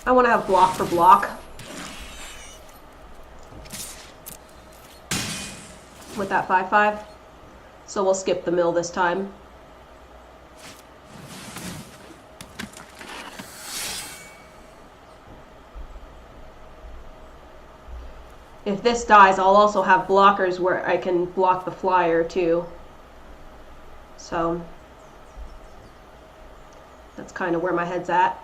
I want to have block for block with that 5/5. So we'll skip the mill this time. If this dies, I'll also have blockers where I can block the flyer too. So that's kind of where my head's at.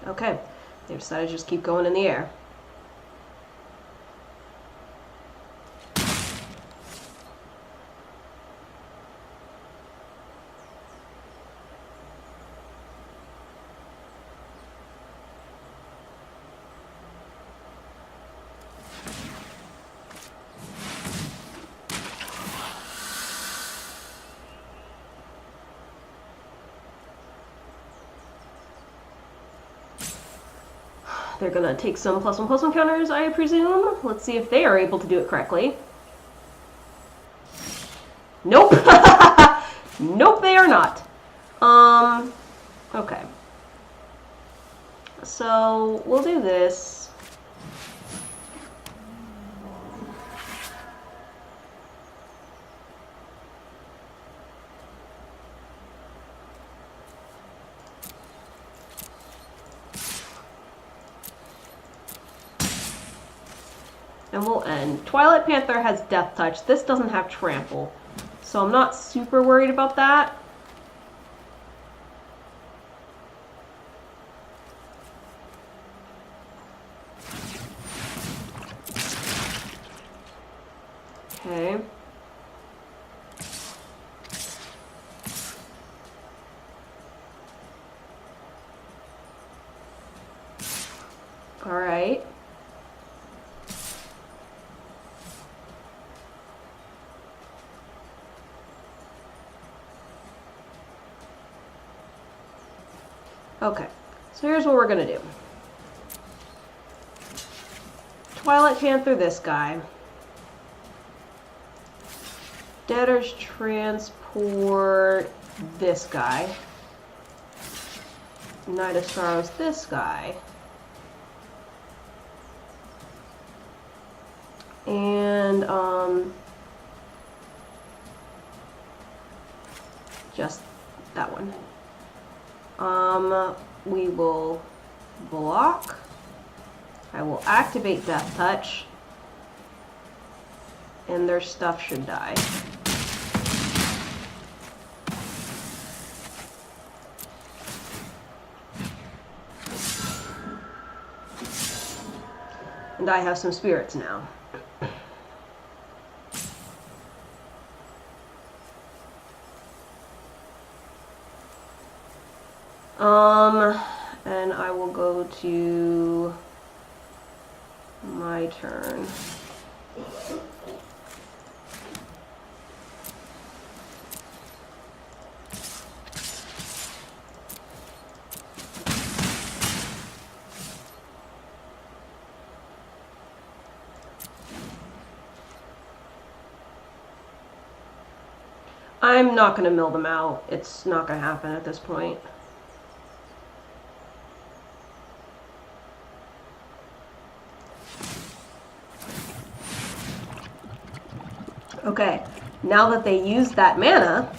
Okay, they decided to just keep going in the air. They're gonna take some +1/+1 counters, I presume. Let's see if they are able to do it correctly. Nope. Nope, they are not. Okay. So we'll do this. And we'll end. Twilight Panther has Death Touch. This doesn't have Trample. So I'm not super worried about that. Okay. All right. Okay, so here's what we're gonna do. Twilight Panther this guy. Debtor's Transport this guy. Knight of Sorrows this guy. And, just that one. We will block. I will activate Death Touch. And their stuff should die. And I have some spirits now. And I will go to my turn. I'm not going to mill them out. It's not going to happen at this point. Okay, now that they used that mana,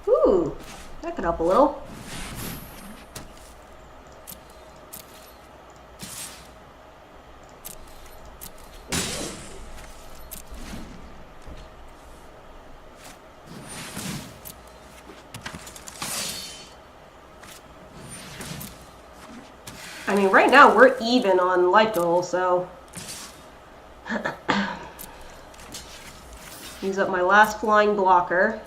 ooh, that could help a little. I mean, right now we're even on life total, so use up my last flying blocker.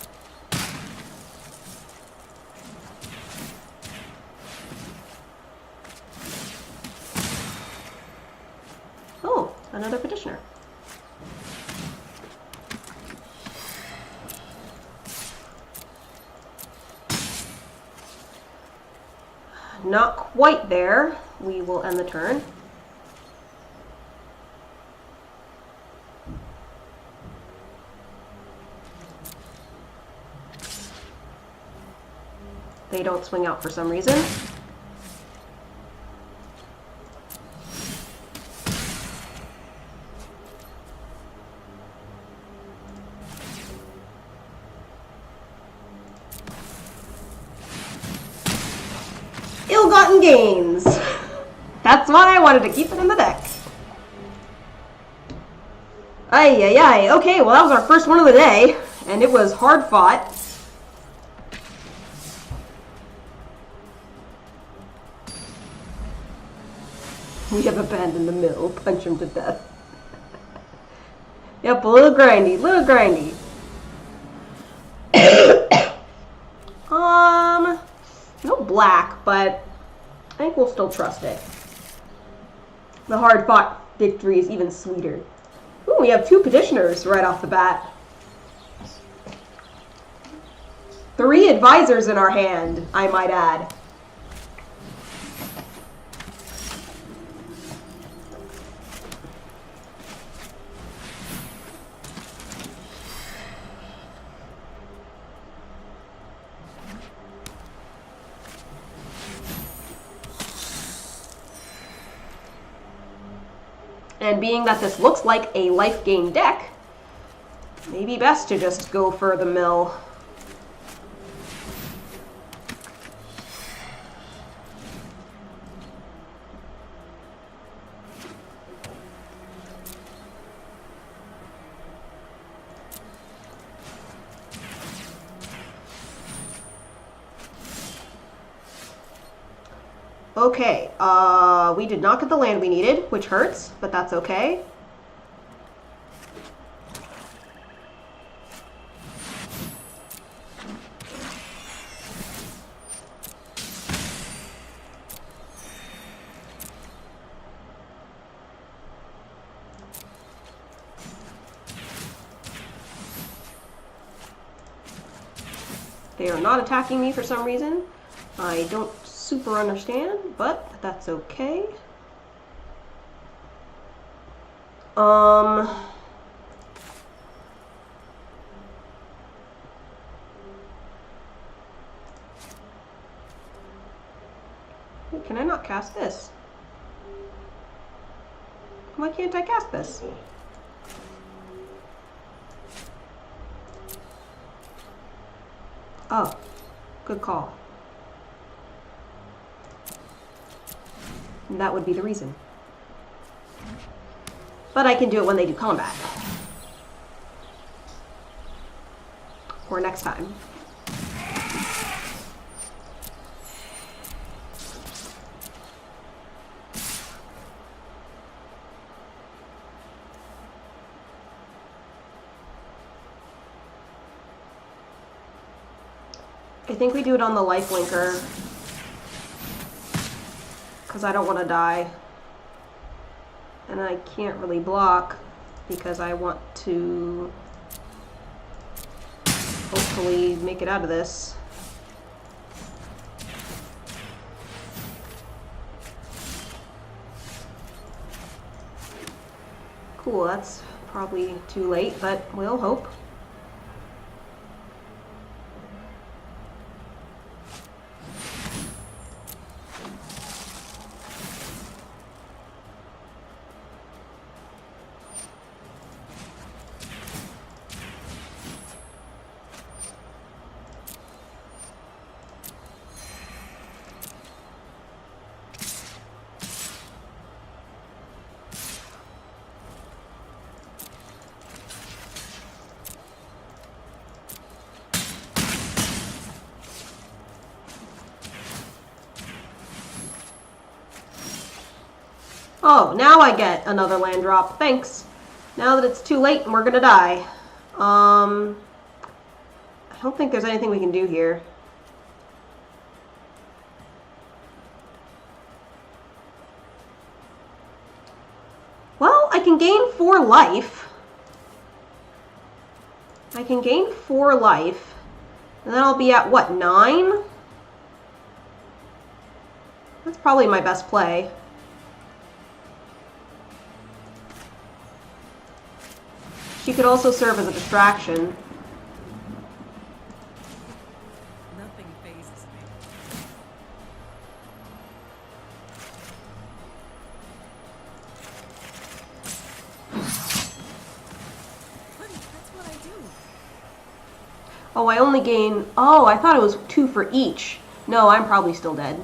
Oh, another petitioner. Not quite there. We will end the turn. They don't swing out for some reason. Ill-gotten gains. That's why I wanted to keep it in the deck. Ay, ay, ay. Okay, well that was our first one of the day, and it was hard fought. We have abandoned the mill. Punch him to death. Yep, a little grindy, No black, but I think we'll still trust it. The hard-fought victory is even sweeter. Ooh, we have 2 petitioners right off the bat. 3 advisors in our hand, I might add. And being that this looks like a life gain deck, maybe best to just go for the mill. Okay, we did not get the land we needed, which hurts, but that's okay. They are not attacking me for some reason. I don't super understand, but that's okay. Can I not cast this? Why can't I cast this? Oh. Good call. And that would be the reason. But I can do it when they do combat. Or next time. I think we do it on the life linker. Because I don't want to die. And I can't really block because I want to hopefully make it out of this. Cool, that's probably too late, but we'll hope. Oh, now I get another land drop. Thanks. Now that it's too late and we're gonna die. I don't think there's anything we can do here. Well, I can gain 4 life. I can gain 4 life. And then I'll be at, what, 9? That's probably my best play. She could also serve as a distraction. Nothing phases me. Honey, that's what I do. Oh, I only gain... Oh, I thought it was 2 for each. No, I'm probably still dead.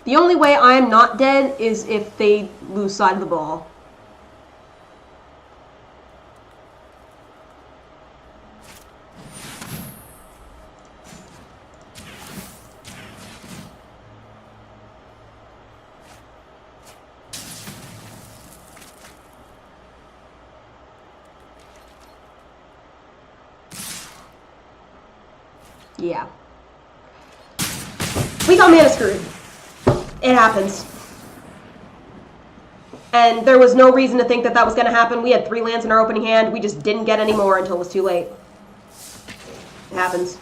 The only way I am not dead is if they lose sight of the ball. Yeah. We got mana screwed. It happens. And there was no reason to think that that was going to happen. We had 3 lands in our opening hand. We just didn't get any more until it was too late. It happens.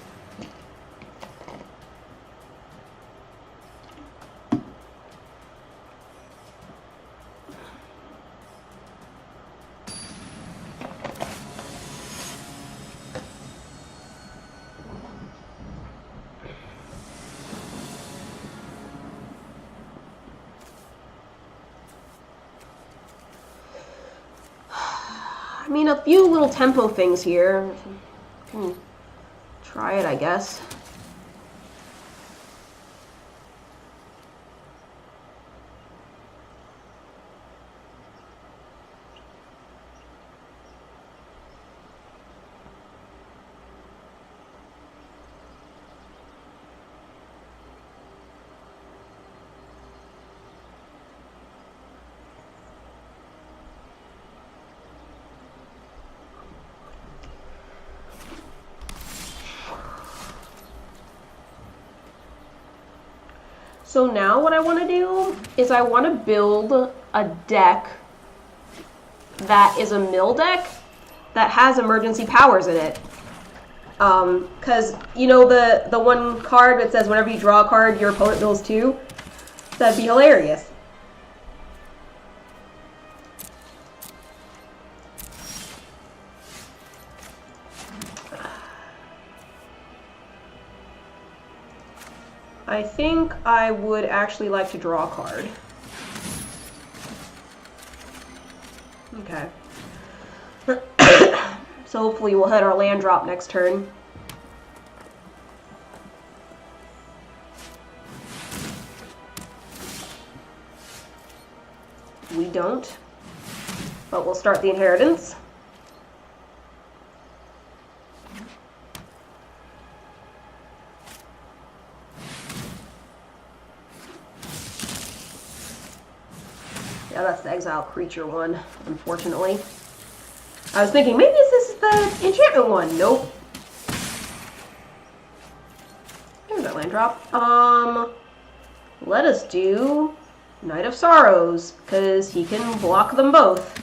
I mean, a few little tempo things here. Try it, I guess. So now what I want to do is I want to build a deck that is a mill deck that has emergency powers in it. Because, you know, the one card that says whenever you draw a card, your opponent mills 2? That'd be hilarious. I think I would actually like to draw a card. Okay. So hopefully we'll hit our land drop next turn. We don't. But we'll start the inheritance. Yeah, that's the exile creature one, unfortunately. I was thinking, maybe this is the enchantment one. Nope. There's our land drop. Let us do Knight of Sorrows, because he can block them both.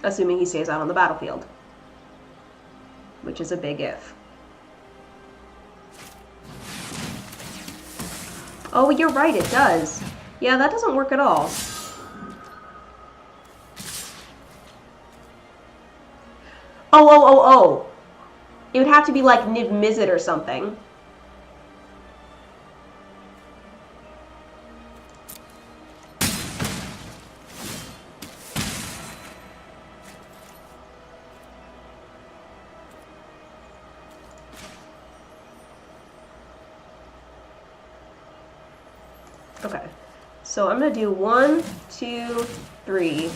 Assuming he stays out on the battlefield. Which is a big if. Oh, you're right, it does. Yeah, that doesn't work at all. Oh. It would have to be like Niv Mizzet or something. Okay, so I'm gonna do 1, 2, 3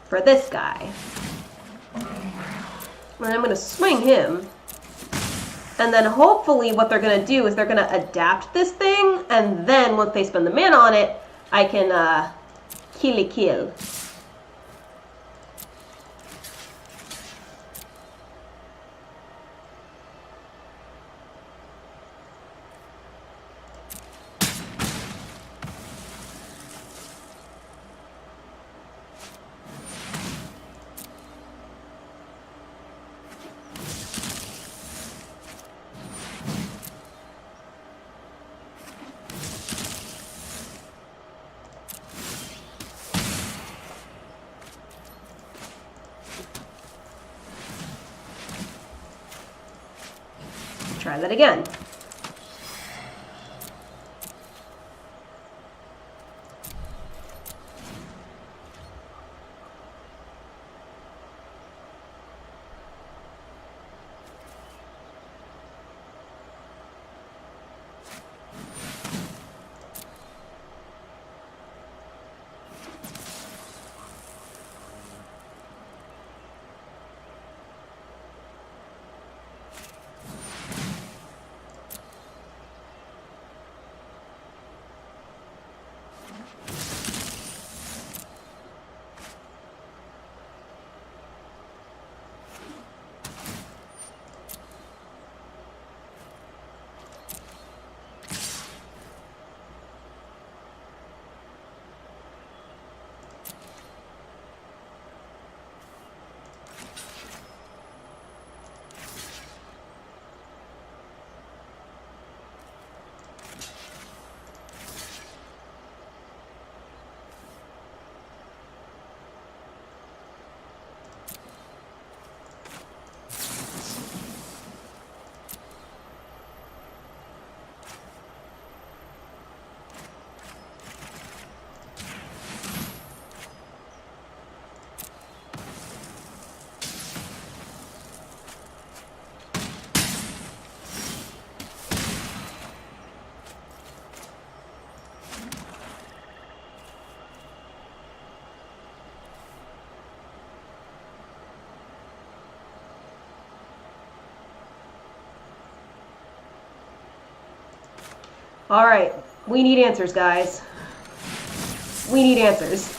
for this guy. And I'm gonna swing him. And then hopefully what they're gonna do is they're gonna adapt this thing, and then once they spend the mana on it, I can kill. Try that again. All right, we need answers, guys. We need answers.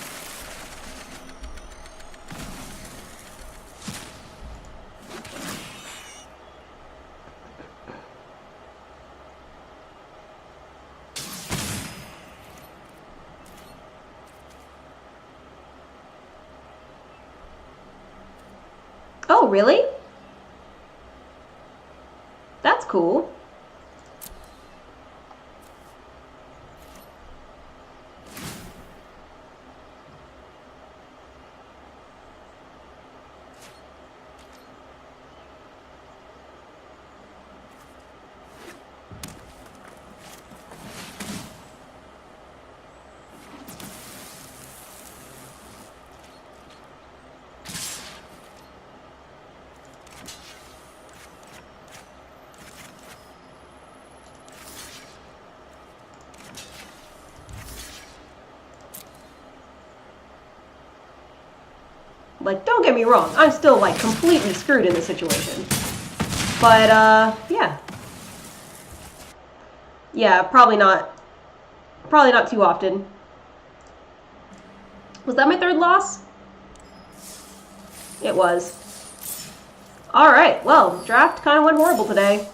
Oh, really? That's cool. Like, don't get me wrong, I'm still, like, completely screwed in this situation. But, yeah. Yeah, probably not too often. Was that my third loss? It was. Alright, well, draft kind of went horrible today.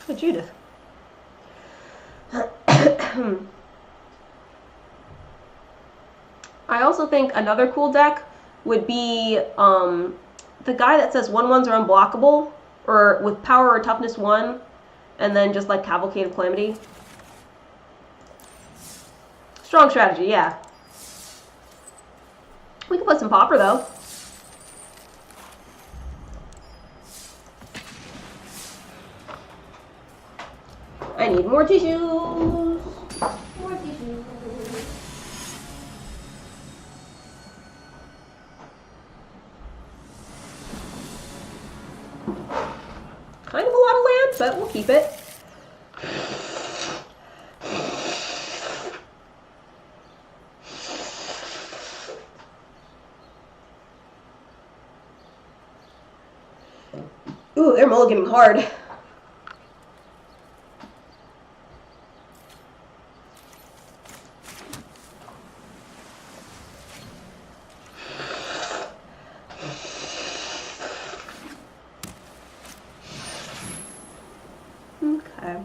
Good Judith. I also think another cool deck would be the guy that says 1/1s are unblockable, or with power or toughness 1, and then just like Cavalcade of Calamity. Strong strategy, yeah. We could put some Pauper though. I need more tissues. More tissues. Kind of a lot of land, but we'll keep it. Ooh, they're mulliganing hard. Okay.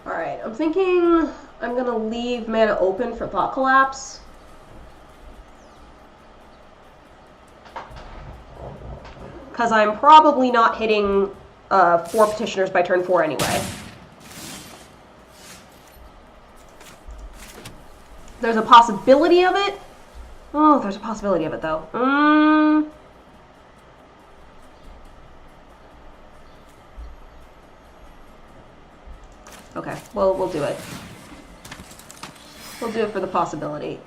Alright, I'm thinking I'm gonna leave mana open for Thought Collapse. Because I'm probably not hitting 4 Petitioners by turn 4 anyway. There's a possibility of it. Oh, there's a possibility of it, though. Okay, well, we'll do it. We'll do it for the possibility.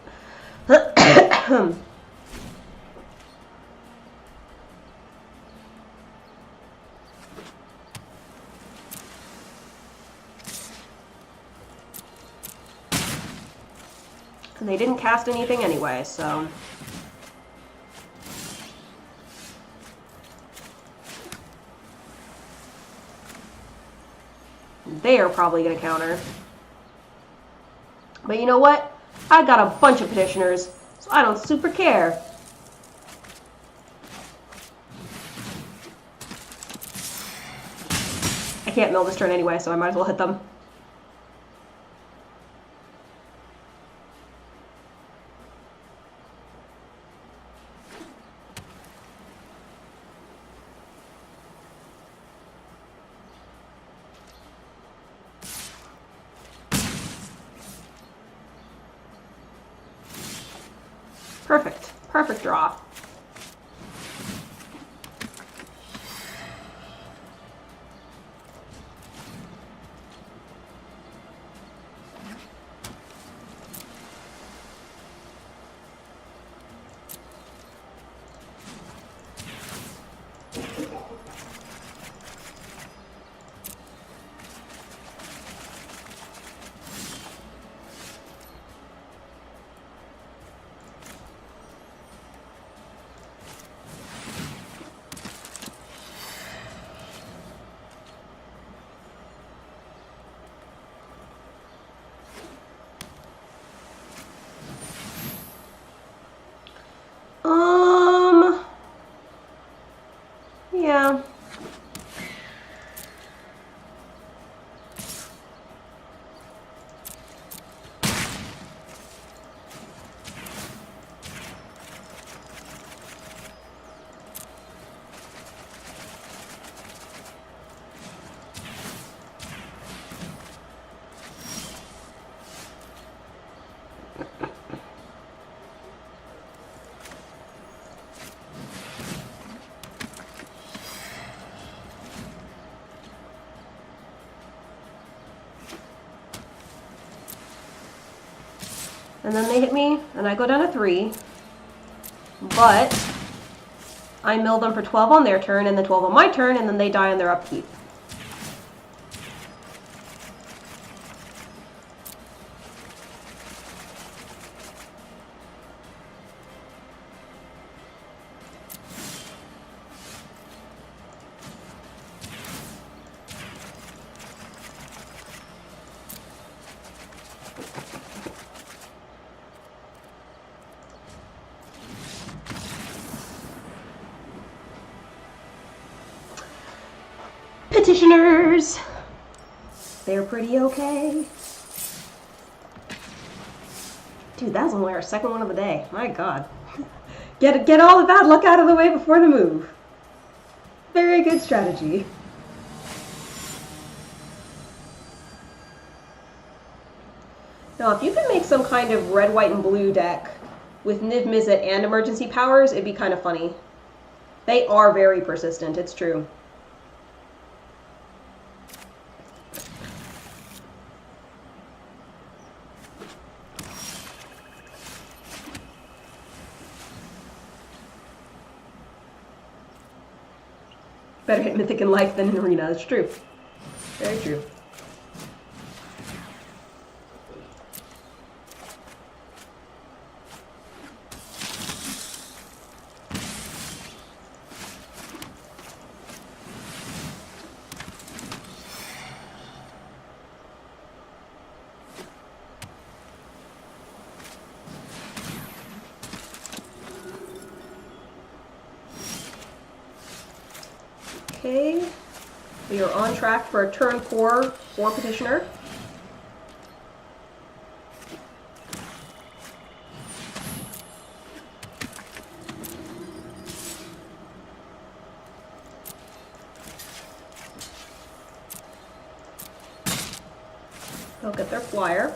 And they didn't cast anything anyway, so... They are probably going to counter. But you know what? I got a bunch of Petitioners, so I don't super care. I can't mill this turn anyway, so I might as well hit them. Perfect. Perfect draw. and then they hit me, and I go down to 3. But I mill them for 12 on their turn, and then 12 on my turn, and then they die on their upkeep. Petitioners! They're pretty okay. Dude, that's only our second one of the day. My god. Get all the bad luck out of the way before the move. Very good strategy. Now, if you could make some kind of red, white, and blue deck with Niv Mizzet and emergency powers, it'd be kind of funny. They are very persistent, it's true. Better hit Mythic in Life than in Arena, that's true. Very true. Okay, we are on track for a turn 4 for Petitioner. They'll get their flyer.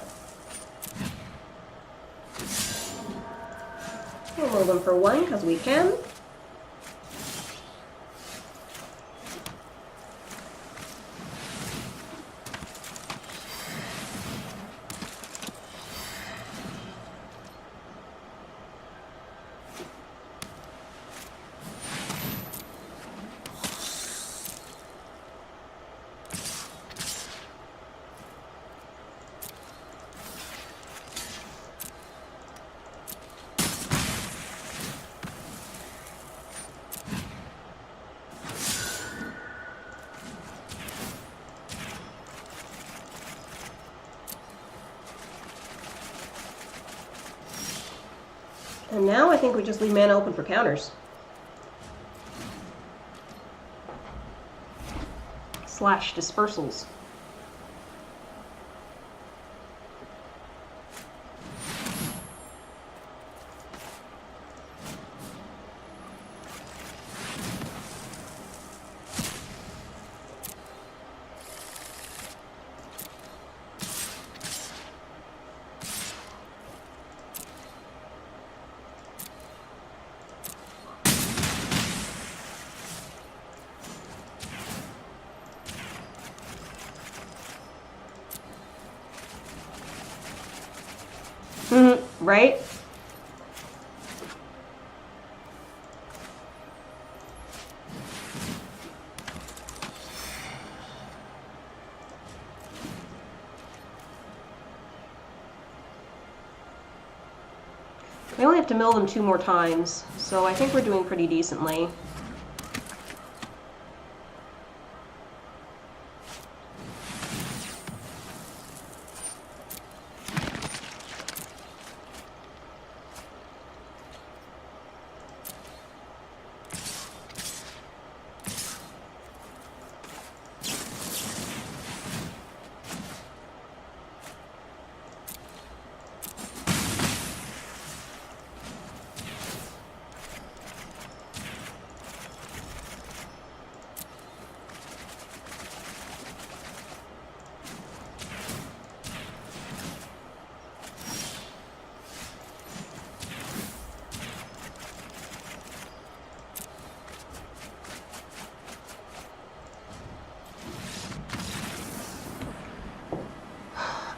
We'll roll them for 1 because we can. And now I think we just leave mana open for counters. / dispersals. Right? We only have to mill them 2 more times, so I think we're doing pretty decently.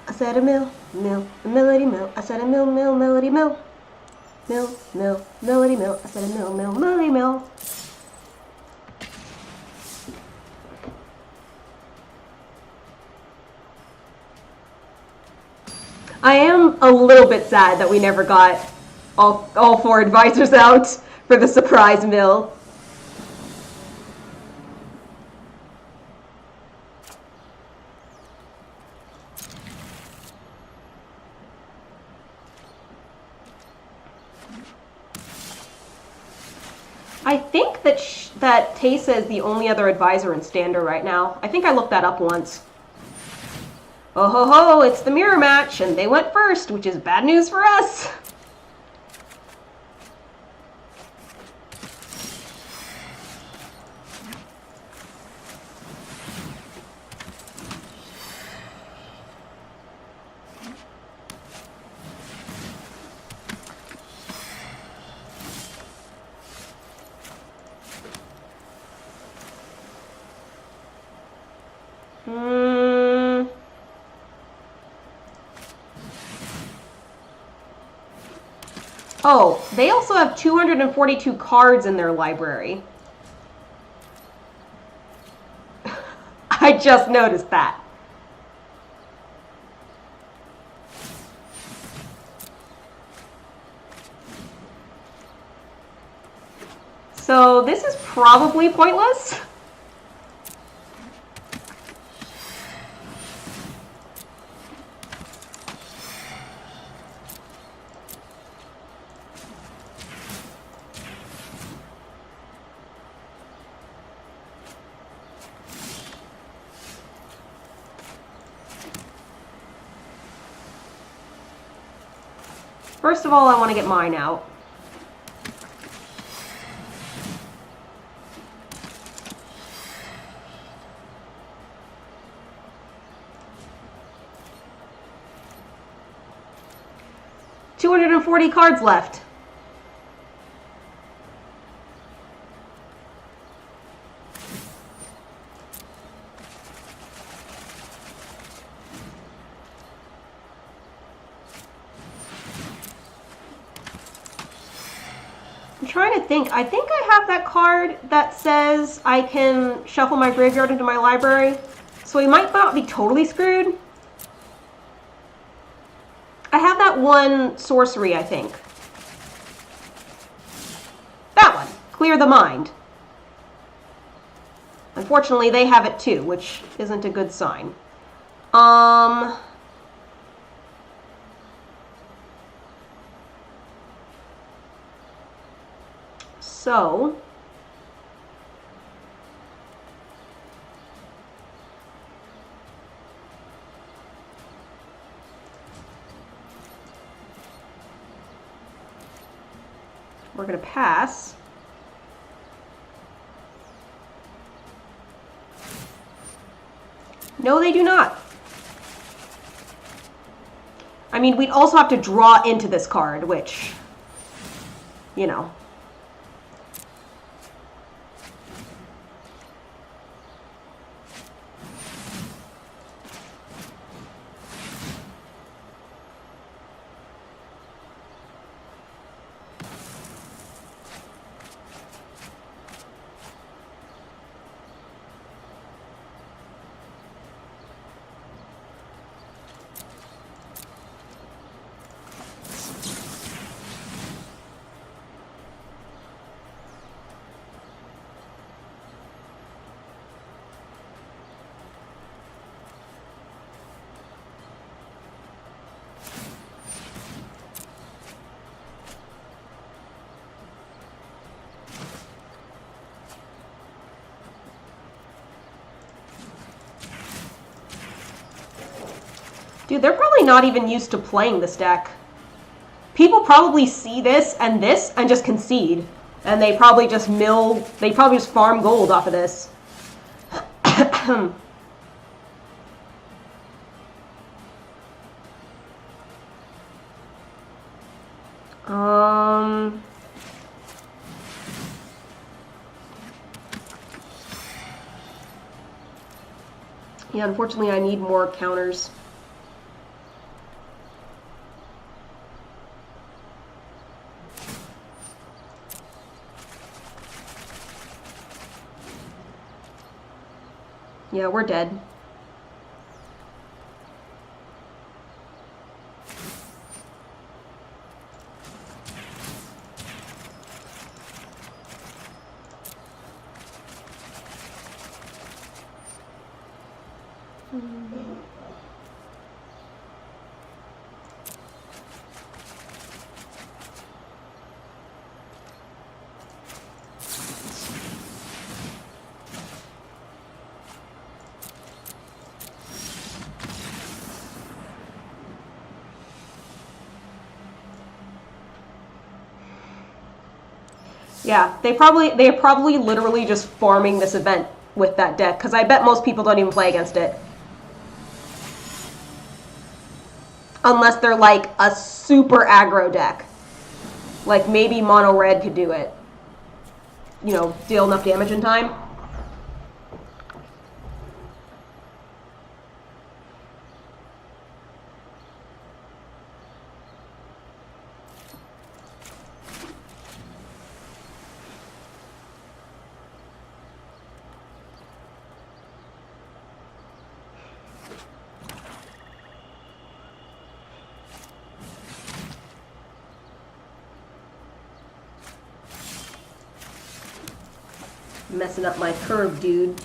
Is that a mill? mill, a melody mill. I said a mill, mill, melody mill. Mill, mill, melody mill. I said a mill, mill, melody mill. I am a little bit sad that we never got all 4 advisors out for the surprise mill. I think that Teysa is the only other advisor in Standard right now. I think I looked that up once. Oh ho ho, it's the mirror match, and they went first, which is bad news for us. Oh, they also have 242 cards in their library. I just noticed that. So this is probably pointless. First of all, I want to get mine out. $240 cards left. I'm trying to think. I think I have that card that says I can shuffle my graveyard into my library. So we might not be totally screwed. I have that one sorcery, I think. That one. Clear the Mind. Unfortunately, they have it too, which isn't a good sign. So we're going to pass. No, they do not. I mean, we'd also have to draw into this card, which, you know. Dude, they're probably not even used to playing this deck. People probably see this and just concede. And they probably just farm gold off of this. Yeah, unfortunately I need more counters. Yeah, we're dead. Yeah, they're probably literally just farming this event with that deck, because I bet most people don't even play against it. Unless they're like a super aggro deck. Like maybe mono red could do it. You know, deal enough damage in time. Messing up my curve, dude.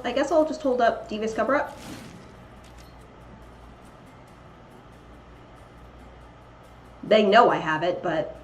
I guess I'll just hold up Devious Cover-Up. They know I have it, but...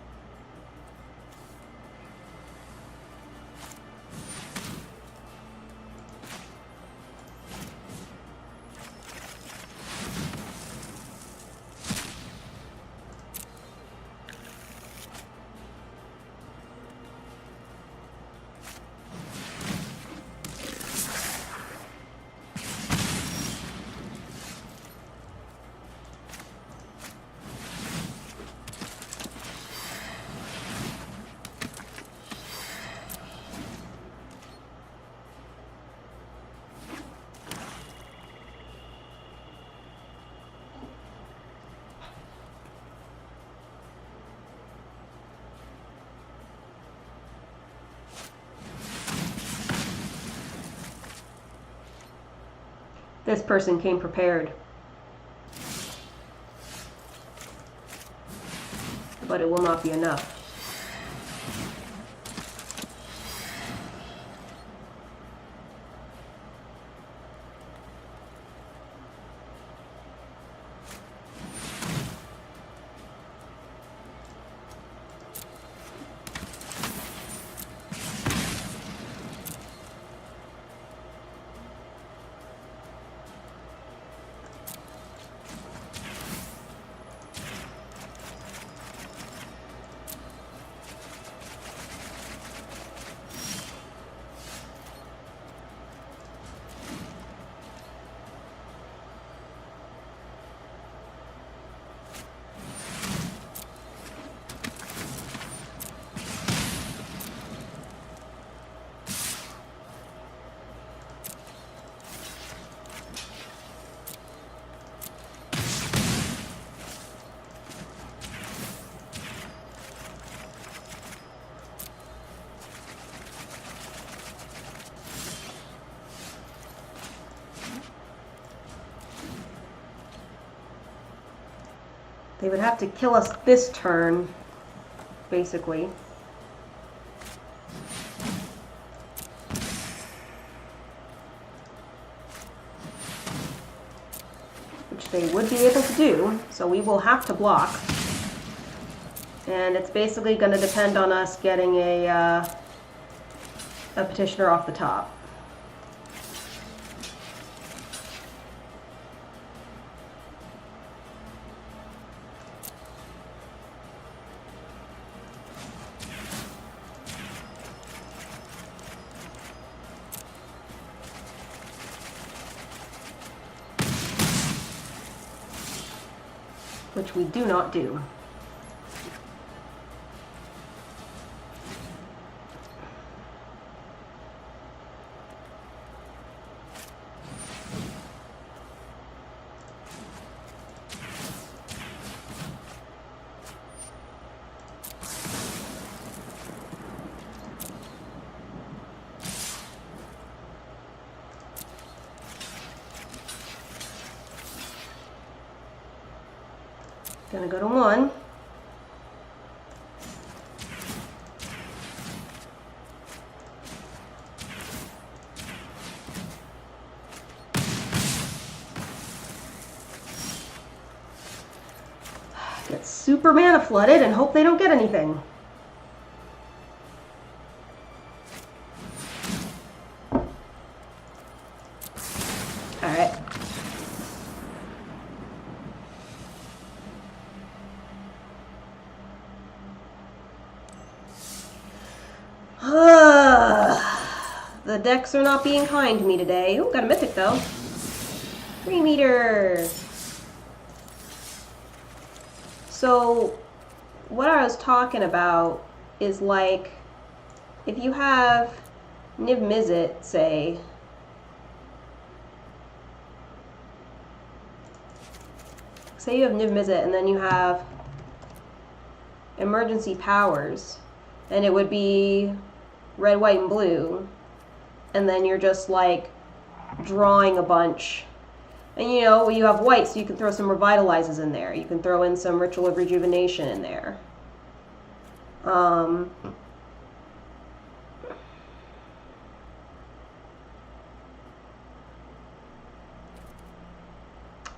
This person came prepared. But it will not be enough. They would have to kill us this turn, basically. Which they would be able to do, so we will have to block. And it's basically going to depend on us getting a petitioner off the top. Which we do not do. Gonna go to 1. Get super mana flooded and hope they don't get anything. Alright. The decks are not being kind to me today. Oh, got a mythic though. 3 meters. So, what I was talking about is like, if you have Niv Mizzet, say, you have Niv Mizzet and then you have emergency powers, and it would be red, white, and blue, and then you're just like drawing a bunch. And you know, you have white, so you can throw some revitalizes in there. You can throw in some Ritual of Rejuvenation in there.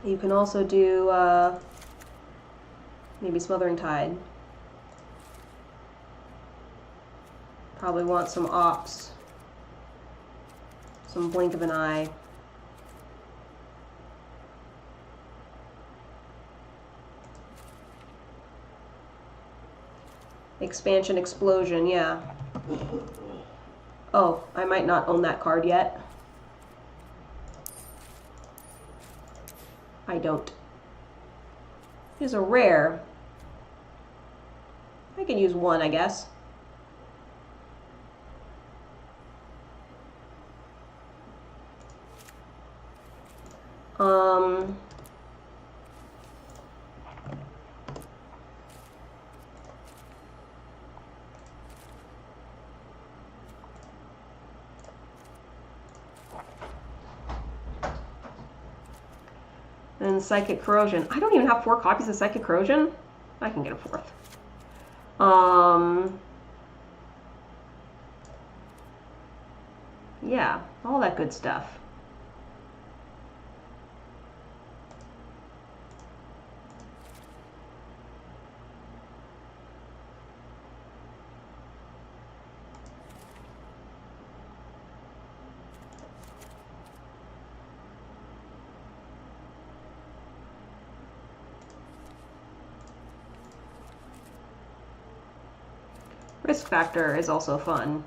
You can also do maybe Smothering Tide. Probably want some ops. Some Blink of an Eye. Expansion Explosion, yeah. Oh, I might not own that card yet. I don't. Here's a rare. I can use 1, I guess. And Psychic Corrosion. I don't even have 4 copies of Psychic Corrosion. I can get a 4th. Yeah, all that good stuff. Risk Factor is also fun.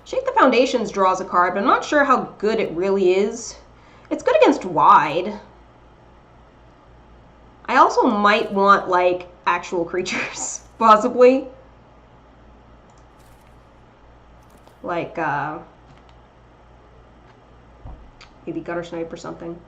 Shake the Foundations draws a card, but I'm not sure how good it really is. It's good against wide. I also might want, like, actual creatures, possibly. Like, maybe Gutter Snipe or something.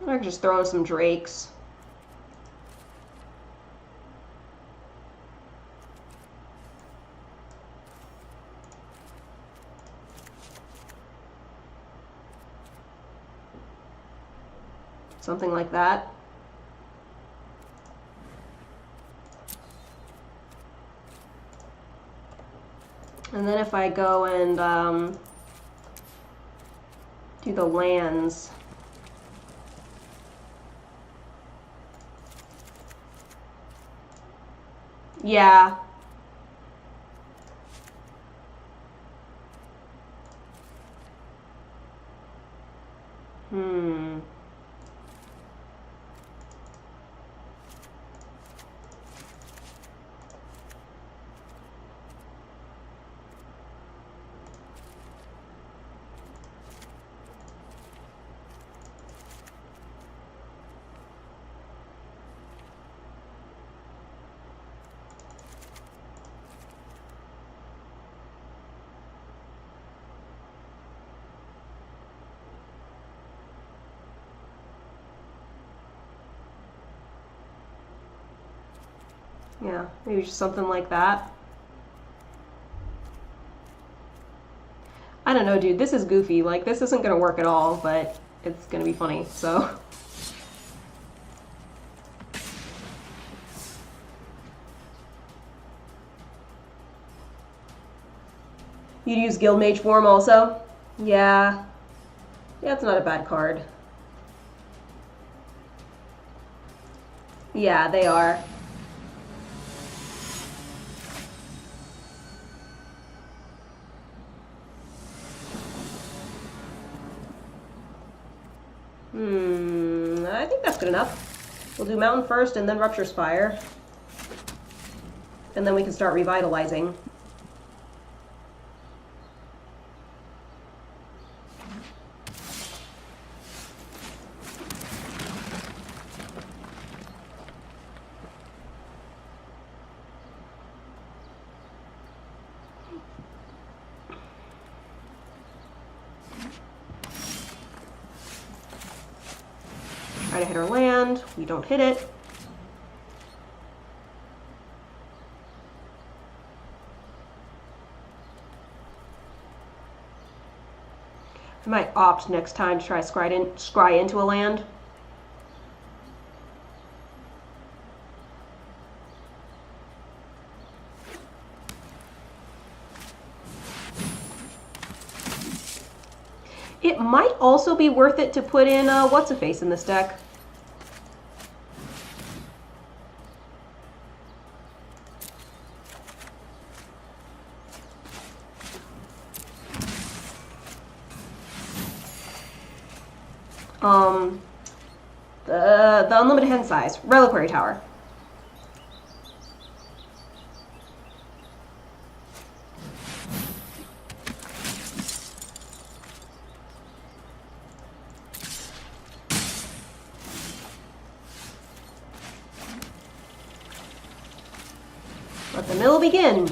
I could just throw in some Drakes. Something like that. And then if I go and do the lands. Yeah. Yeah, maybe just something like that. I don't know, dude. This is goofy. Like, this isn't gonna work at all, but it's gonna be funny, so. You'd use Guild Mage form also? Yeah. Yeah, it's not a bad card. Yeah, they are. I think that's good enough. We'll do Mountain first and then Rupture Spire. And then we can start revitalizing. Try to hit our land. We don't hit it. I might opt next time to try scry into a land. It might also be worth it to put in What's-A-Face in this deck. The Unlimited Hand Size. Reliquary Tower. Let the mill begin.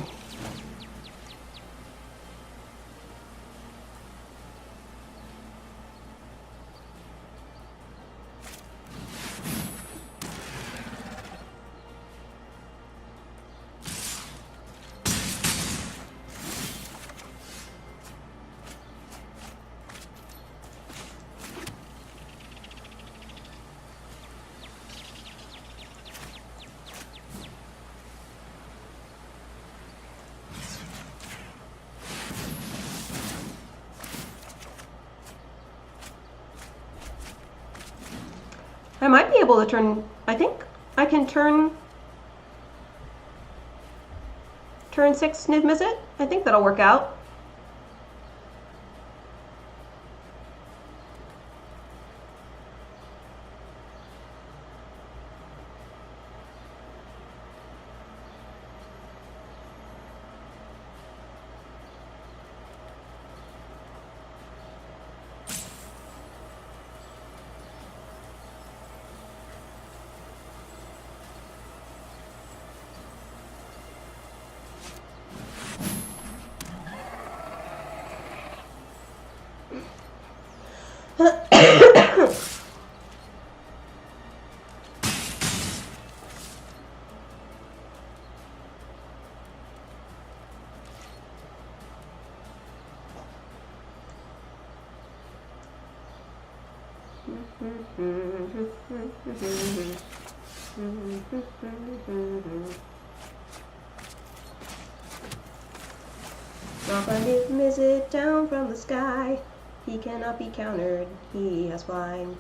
I might be able to turn, I think I can turn 6 Niv Mizzet. I think that'll work out. Not a visit down from the sky. He cannot be countered. He has flying.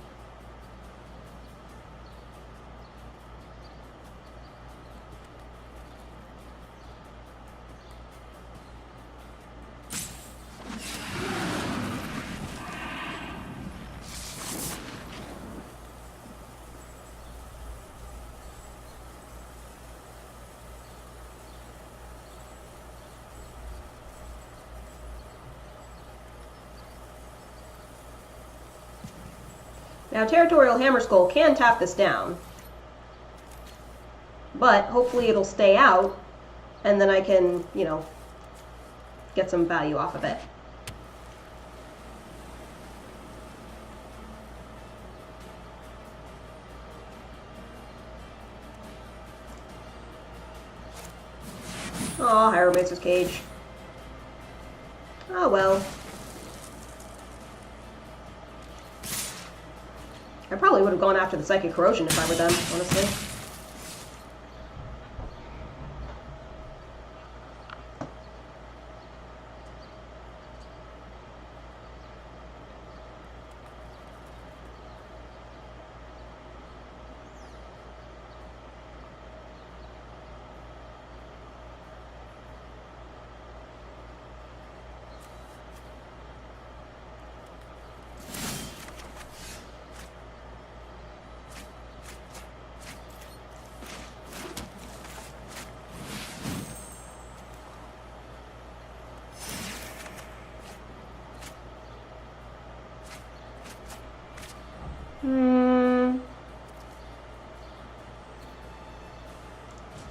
Now, Territorial Hammerskull can tap this down, but hopefully it'll stay out, and then I can, you know, get some value off of it. Oh, Hieromancer's Cage. Oh well. I probably would have gone after the Psychic Corrosion if I were them, honestly.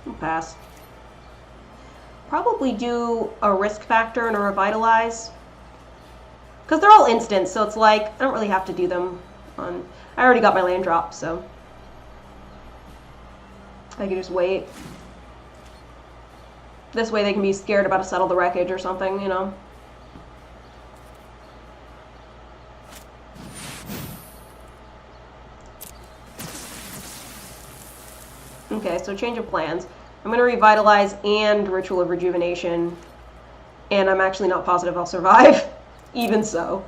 I'll pass. Probably do a risk factor and a revitalize. Because they're all instant, so it's like, I don't really have to do them on... I already got my land drop, so... I can just wait. This way they can be scared about to settle the wreckage or something, you know? Okay, so change of plans. I'm going to revitalize and Ritual of Rejuvenation, and I'm actually not positive I'll survive, even so.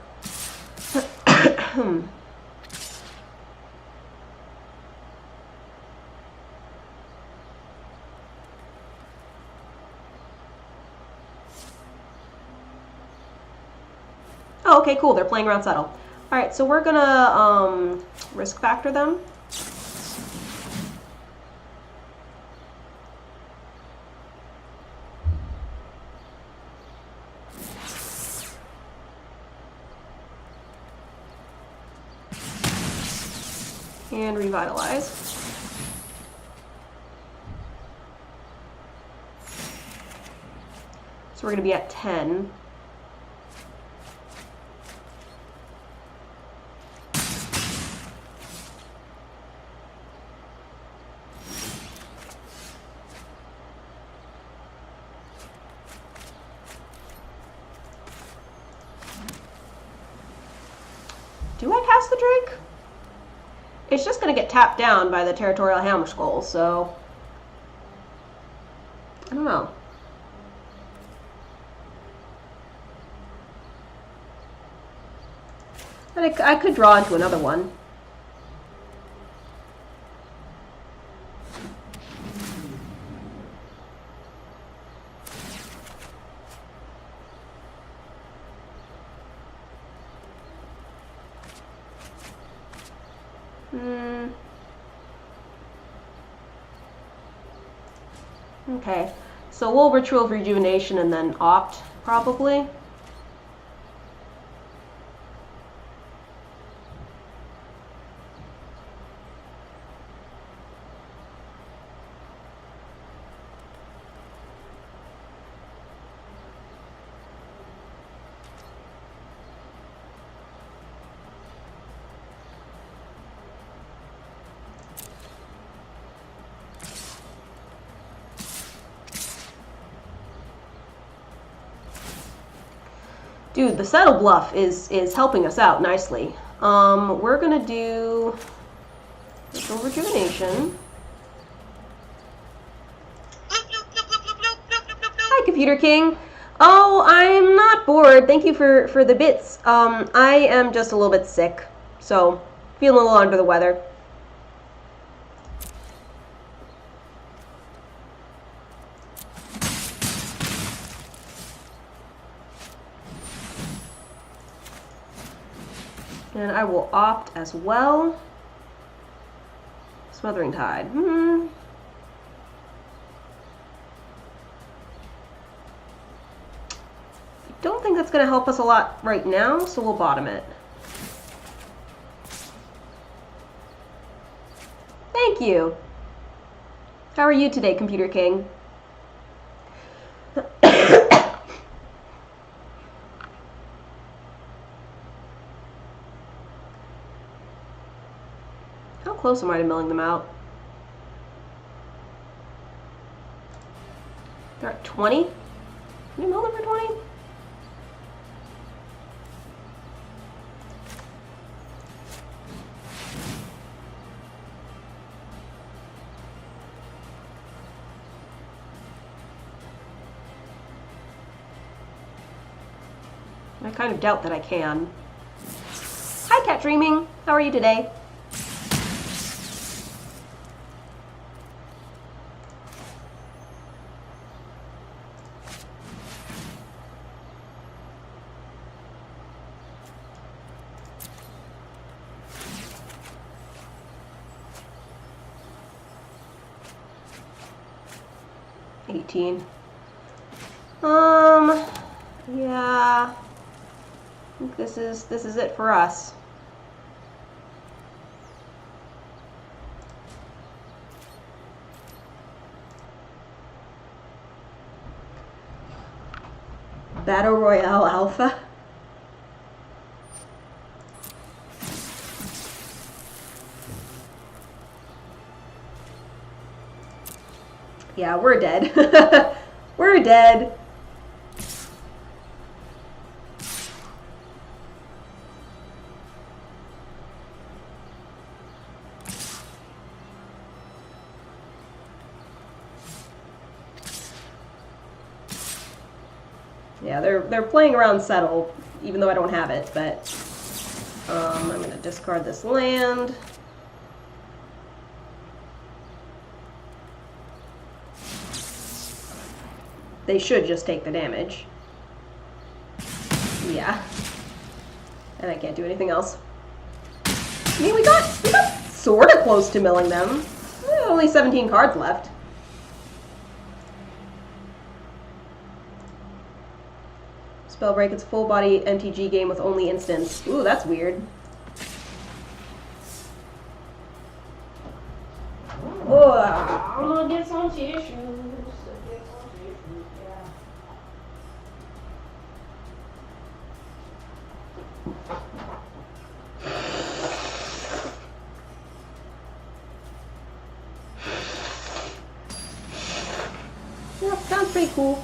Oh, okay, cool, they're playing around settle. Alright, so we're gonna risk factor them. And revitalize. So we're going to be at 10. Do I cast the Drake? It's just going to get tapped down by the Territorial Hammerskull, so... I don't know. But I could draw into another one. Okay, so we'll Ritual of Rejuvenation and then opt, probably. Dude, the Settle Bluff is helping us out nicely. We're gonna do ritual rejuvenation. Hi, Computer King. Oh, I'm not bored. Thank you for the bits. I am just a little bit sick, so feeling a little under the weather. And I will opt as well. Smothering Tide. I don't think that's going to help us a lot right now, so we'll bottom it. Thank you. How are you today, Computer King? How close am I to milling them out? They're at 20? Can you mill them for 20? I kind of doubt that I can. Hi, Cat Dreaming. How are you today? Yeah. I think this is it for us. Battle Royale Alpha. Yeah, we're dead. We're dead. Yeah, they're playing around Settle, even though I don't have it, but I'm gonna discard this land. They should just take the damage. Yeah. And I can't do anything else. I mean, we got sort of close to milling them. Only 17 cards left. Spellbreak, it's a full body MTG game with only instants. Ooh, that's weird. Oh, I'm gonna get some tissues. Yeah, sounds pretty cool.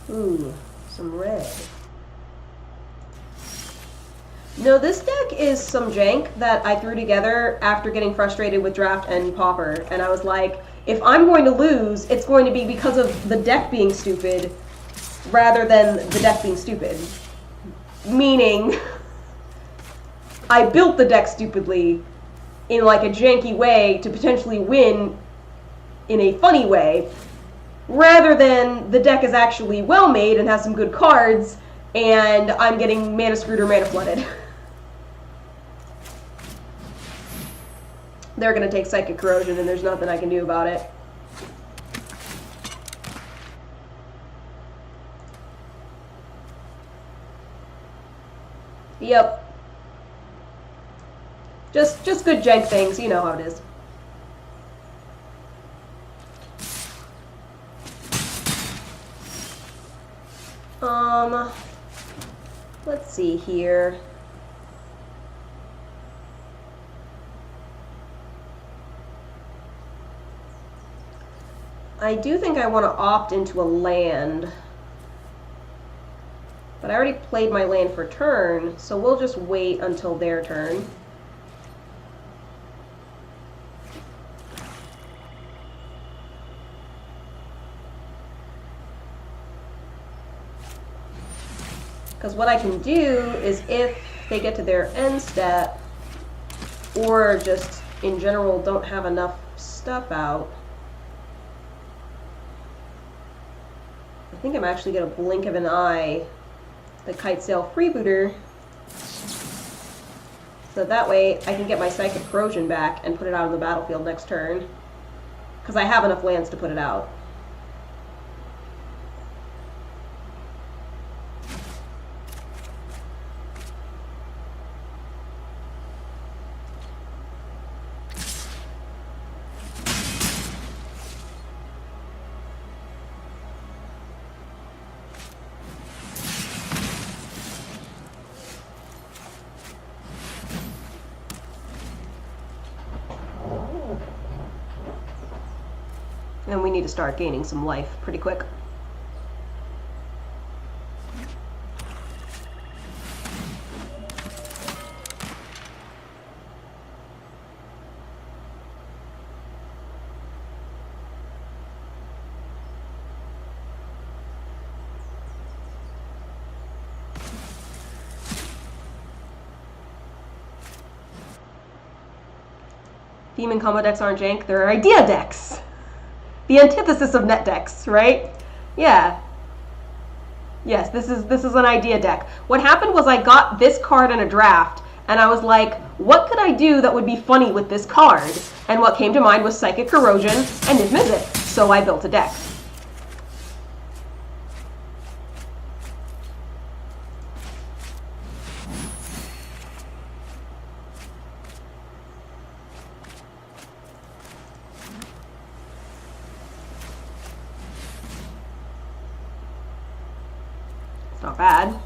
Ooh, some red. No, this deck is some jank that I threw together after getting frustrated with Draft and Pauper, and I was like, if I'm going to lose, it's going to be because of the deck being stupid, rather than the deck being stupid. Meaning, I built the deck stupidly in like a janky way to potentially win in a funny way, rather than the deck is actually well made and has some good cards, and I'm getting mana screwed or mana flooded. They're gonna take Psychic Corrosion and there's nothing I can do about it. Yep. Just good jank things, you know how it is. Let's see here. I do think I want to opt into a land. But I already played my land for turn, so we'll just wait until their turn. Because what I can do is if they get to their end step, or just in general don't have enough stuff out, I think I'm actually going to blink of an eye the Kitesail Freebooter, so that way I can get my Psychic Corrosion back and put it out on the battlefield next turn, because I have enough lands to put it out. And we need to start gaining some life pretty quick. Demon combo decks aren't jank, they're idea decks. The antithesis of net decks, right? Yeah. Yes, this is an idea deck. What happened was I got this card in a draft, and I was like, what could I do that would be funny with this card? And what came to mind was Psychic Corrosion and Niv-Mizzet, so I built a deck. Not bad.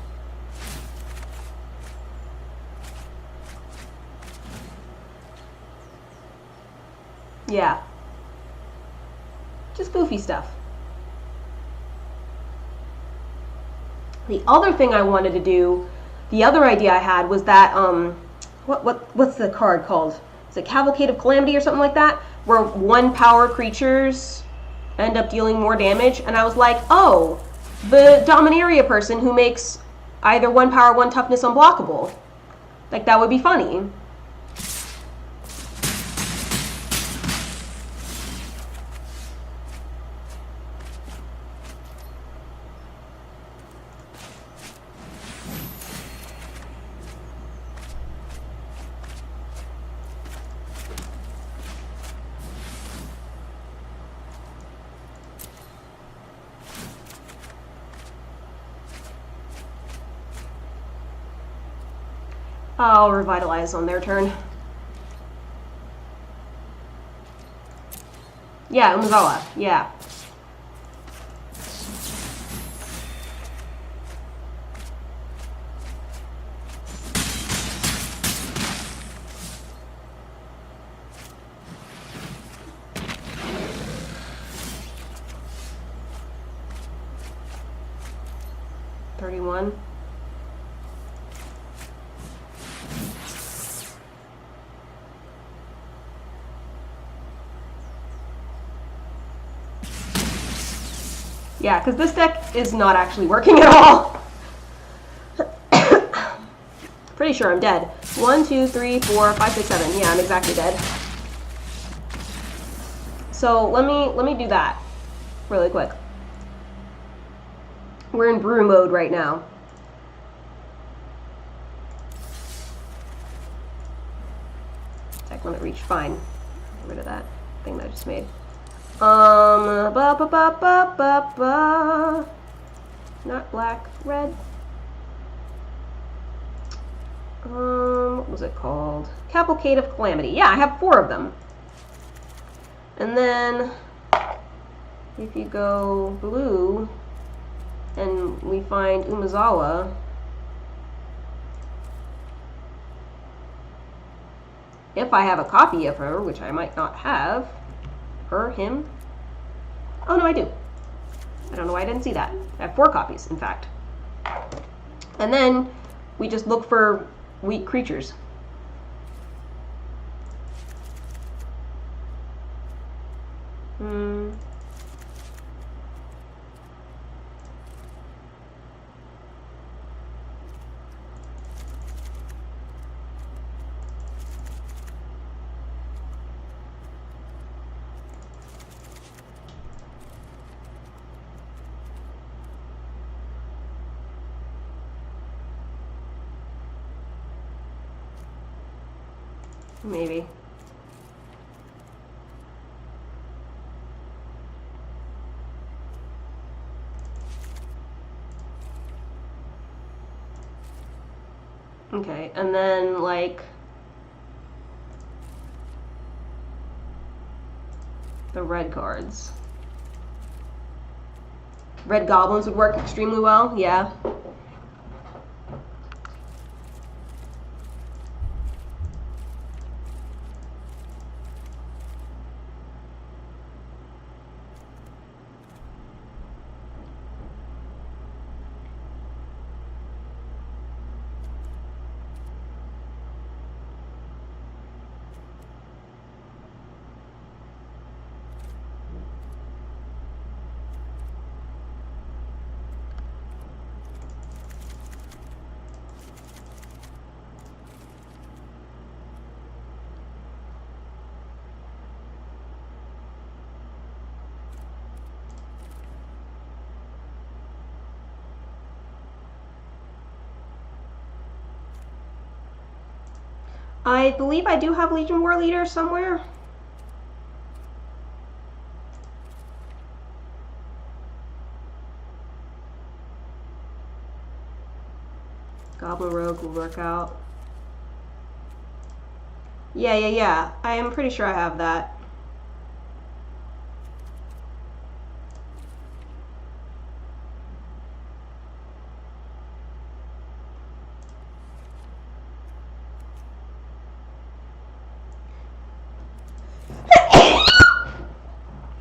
Yeah. Just goofy stuff. The other thing I wanted to do, the other idea I had was that what's the card called? Is it Cavalcade of Calamity or something like that? Where 1 power creatures end up dealing more damage, and I was like, oh, the Dominaria person who makes either 1 power, 1 toughness unblockable. Like, that would be funny. I'll revitalize on their turn. Yeah, Umezawa. Yeah. $31. Yeah, because this deck is not actually working at all. Pretty sure I'm dead. 1, 2, 3, 4, 5, 6, 7. Yeah, I'm exactly dead. So let me do that really quick. We're in brew mode right now. Attack limit reach. Fine. Get rid of that thing that I just made. Not black, red. What was it called? Cavalcade of Calamity. Yeah, I have 4 of them. And then, if you go blue, and we find Umezawa, if I have a copy of her, which I might not have, her, him, Oh, no, I do. I don't know why I didn't see that. I have 4 copies, in fact. And then we just look for weak creatures. Maybe. Okay, and then, like, the red cards. Red goblins would work extremely well, yeah. I believe I do have Legion War Leader somewhere. Goblin Rogue will work out. Yeah. I am pretty sure I have that.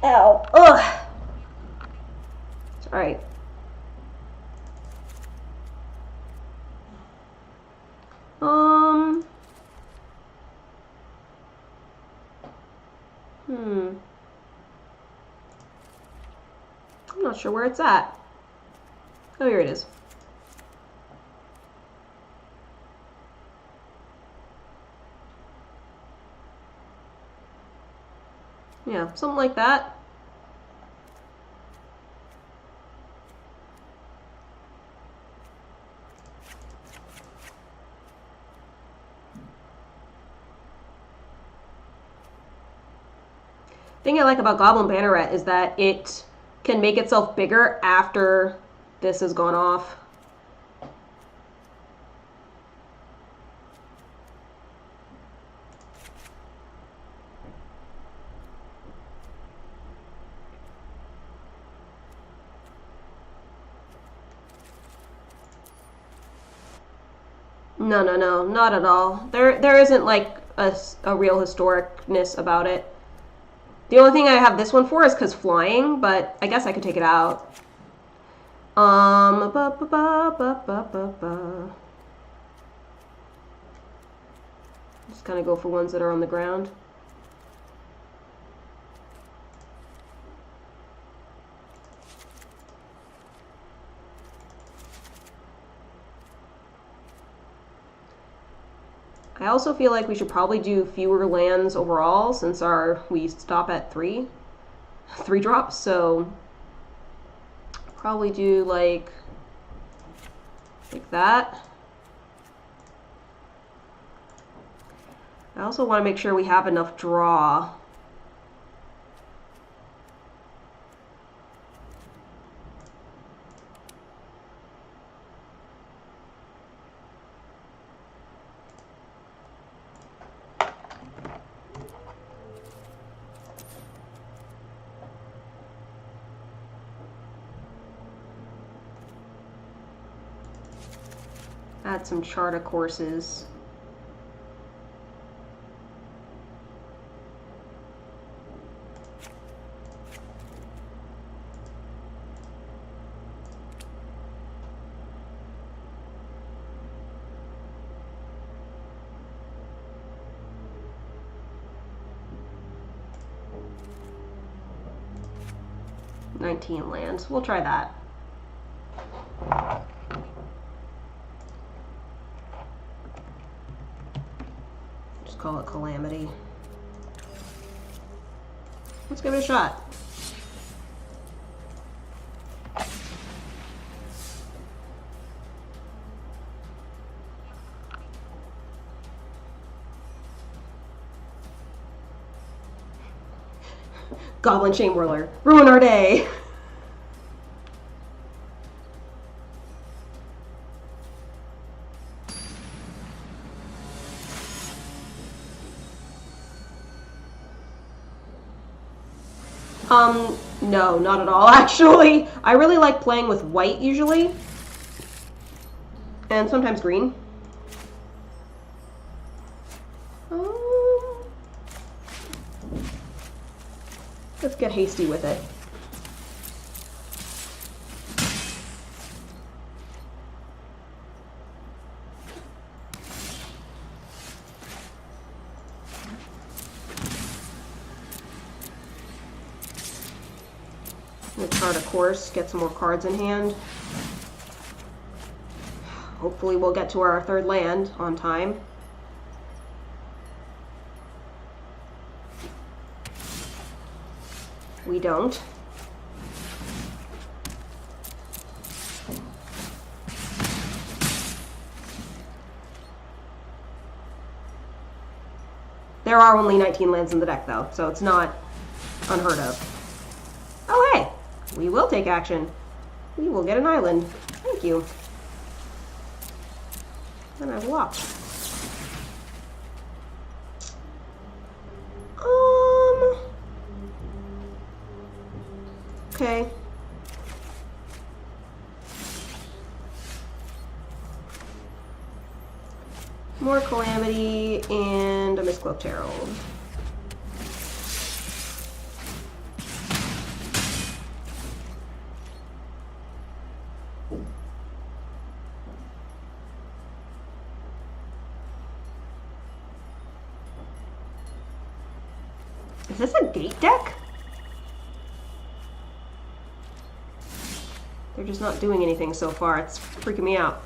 Ow. Ugh. Sorry. I'm not sure where it's at. Oh, here it is. Yeah, something like that. The thing I like about Goblin Banneret is that it can make itself bigger after this has gone off. No, not at all. There isn't like a real historicness about it. The only thing I have this one for is because flying, but I guess I could take it out. Just kind of go for ones that are on the ground. I also feel like we should probably do fewer lands overall since we stop at 3 drops, so probably do like that. I also want to make sure we have enough draw. Add some charta courses. 19 lands. We'll try that. Just call it Calamity. Let's give it a shot. Goblin Chain Whirler. Ruin our day. No, not at all, actually. I really like playing with white, usually. And sometimes green. Let's get hasty with it. We'll chart a course, get some more cards in hand. Hopefully we'll get to our third land on time. We don't. There are only 19 lands in the deck, though, so it's not unheard of. Oh, hey! We will take action. We will get an island. Thank you. And I've walked. Okay. More Calamity and a Mistcloaked Herald. Is this a gate deck? They're just not doing anything so far. It's freaking me out.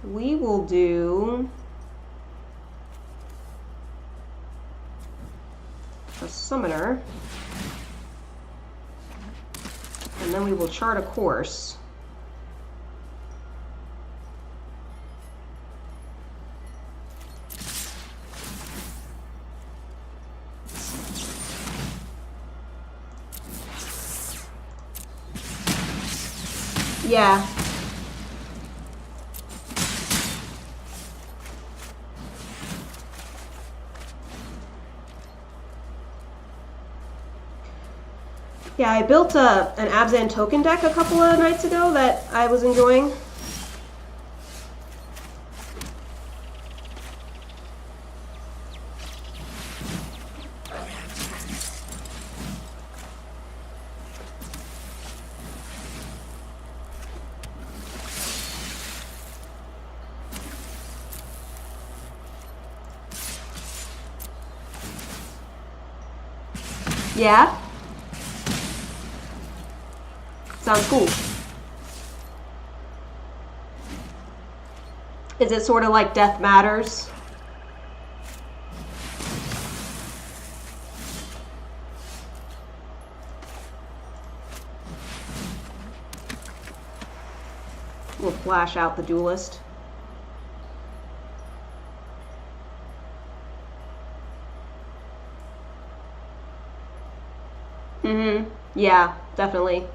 We will do a summoner, and then we will chart a course. Yeah. Yeah, I built an Abzan token deck a couple of nights ago that I was enjoying. Yeah? Sounds cool. Is it sort of like Death Matters? We'll flash out the Duelist. Mm-hmm. Yeah, definitely.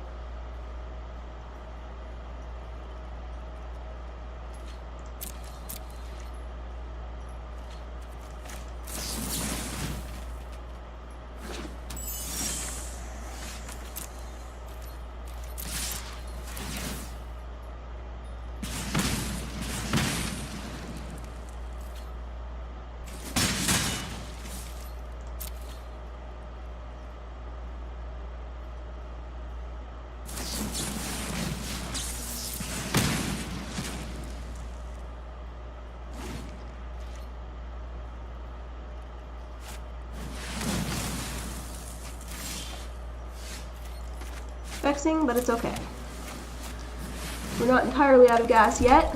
vexing, but it's okay. We're not entirely out of gas yet.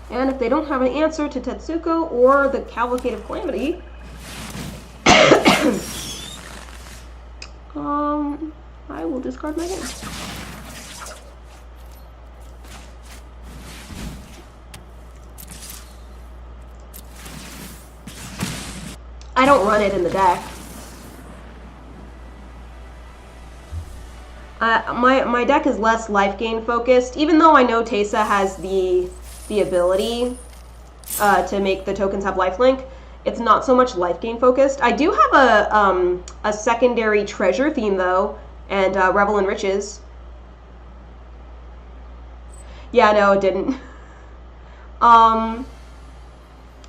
And if they don't have an answer to Tetsuko or the Cavalcade of Calamity, I will discard my hand. I don't run it in the deck. My deck is less life gain focused, even though I know Teysa has the ability to make the tokens have lifelink. It's not so much life gain focused. I do have a secondary treasure theme though, and Revel in Riches. Yeah, no, it didn't.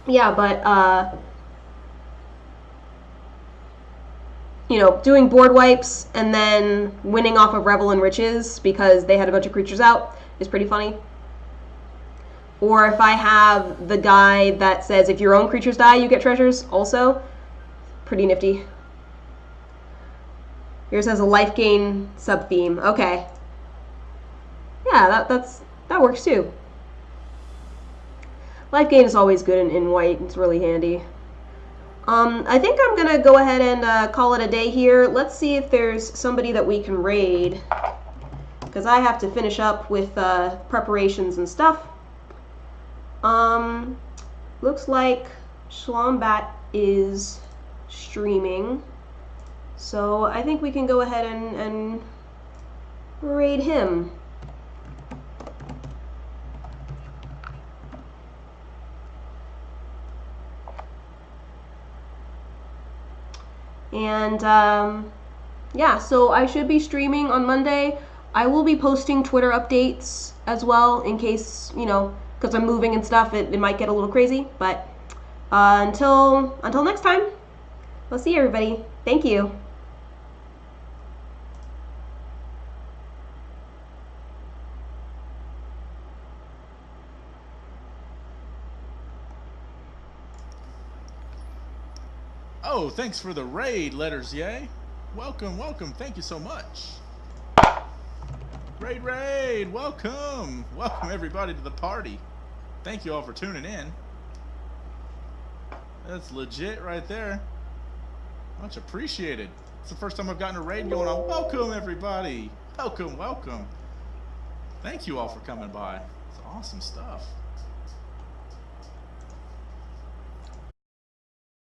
Yeah, but you know, doing board wipes and then winning off of Revel in Riches because they had a bunch of creatures out is pretty funny. Or if I have the guy that says if your own creatures die, you get treasures, also pretty nifty. Yours has a life gain sub theme. Okay. Yeah, that works too. Life gain is always good in white. It's really handy. I think I'm gonna go ahead and call it a day here. Let's see if there's somebody that we can raid, because I have to finish up with preparations and stuff. Looks like Schlombat is streaming, so I think we can go ahead and raid him. And yeah, so I should be streaming on Monday. I will be posting Twitter updates as well in case, you know, because I'm moving and stuff, it might get a little crazy. But until next time, we'll see everybody. Thank you. Oh, thanks for the raid, Letters Yay. Welcome, welcome. Thank you so much. Raid, welcome. Welcome everybody to the party. Thank you all for tuning in. That's legit right there. Much appreciated. It's the first time I've gotten a raid going on. Welcome everybody. Welcome, welcome. Thank you all for coming by. It's awesome stuff.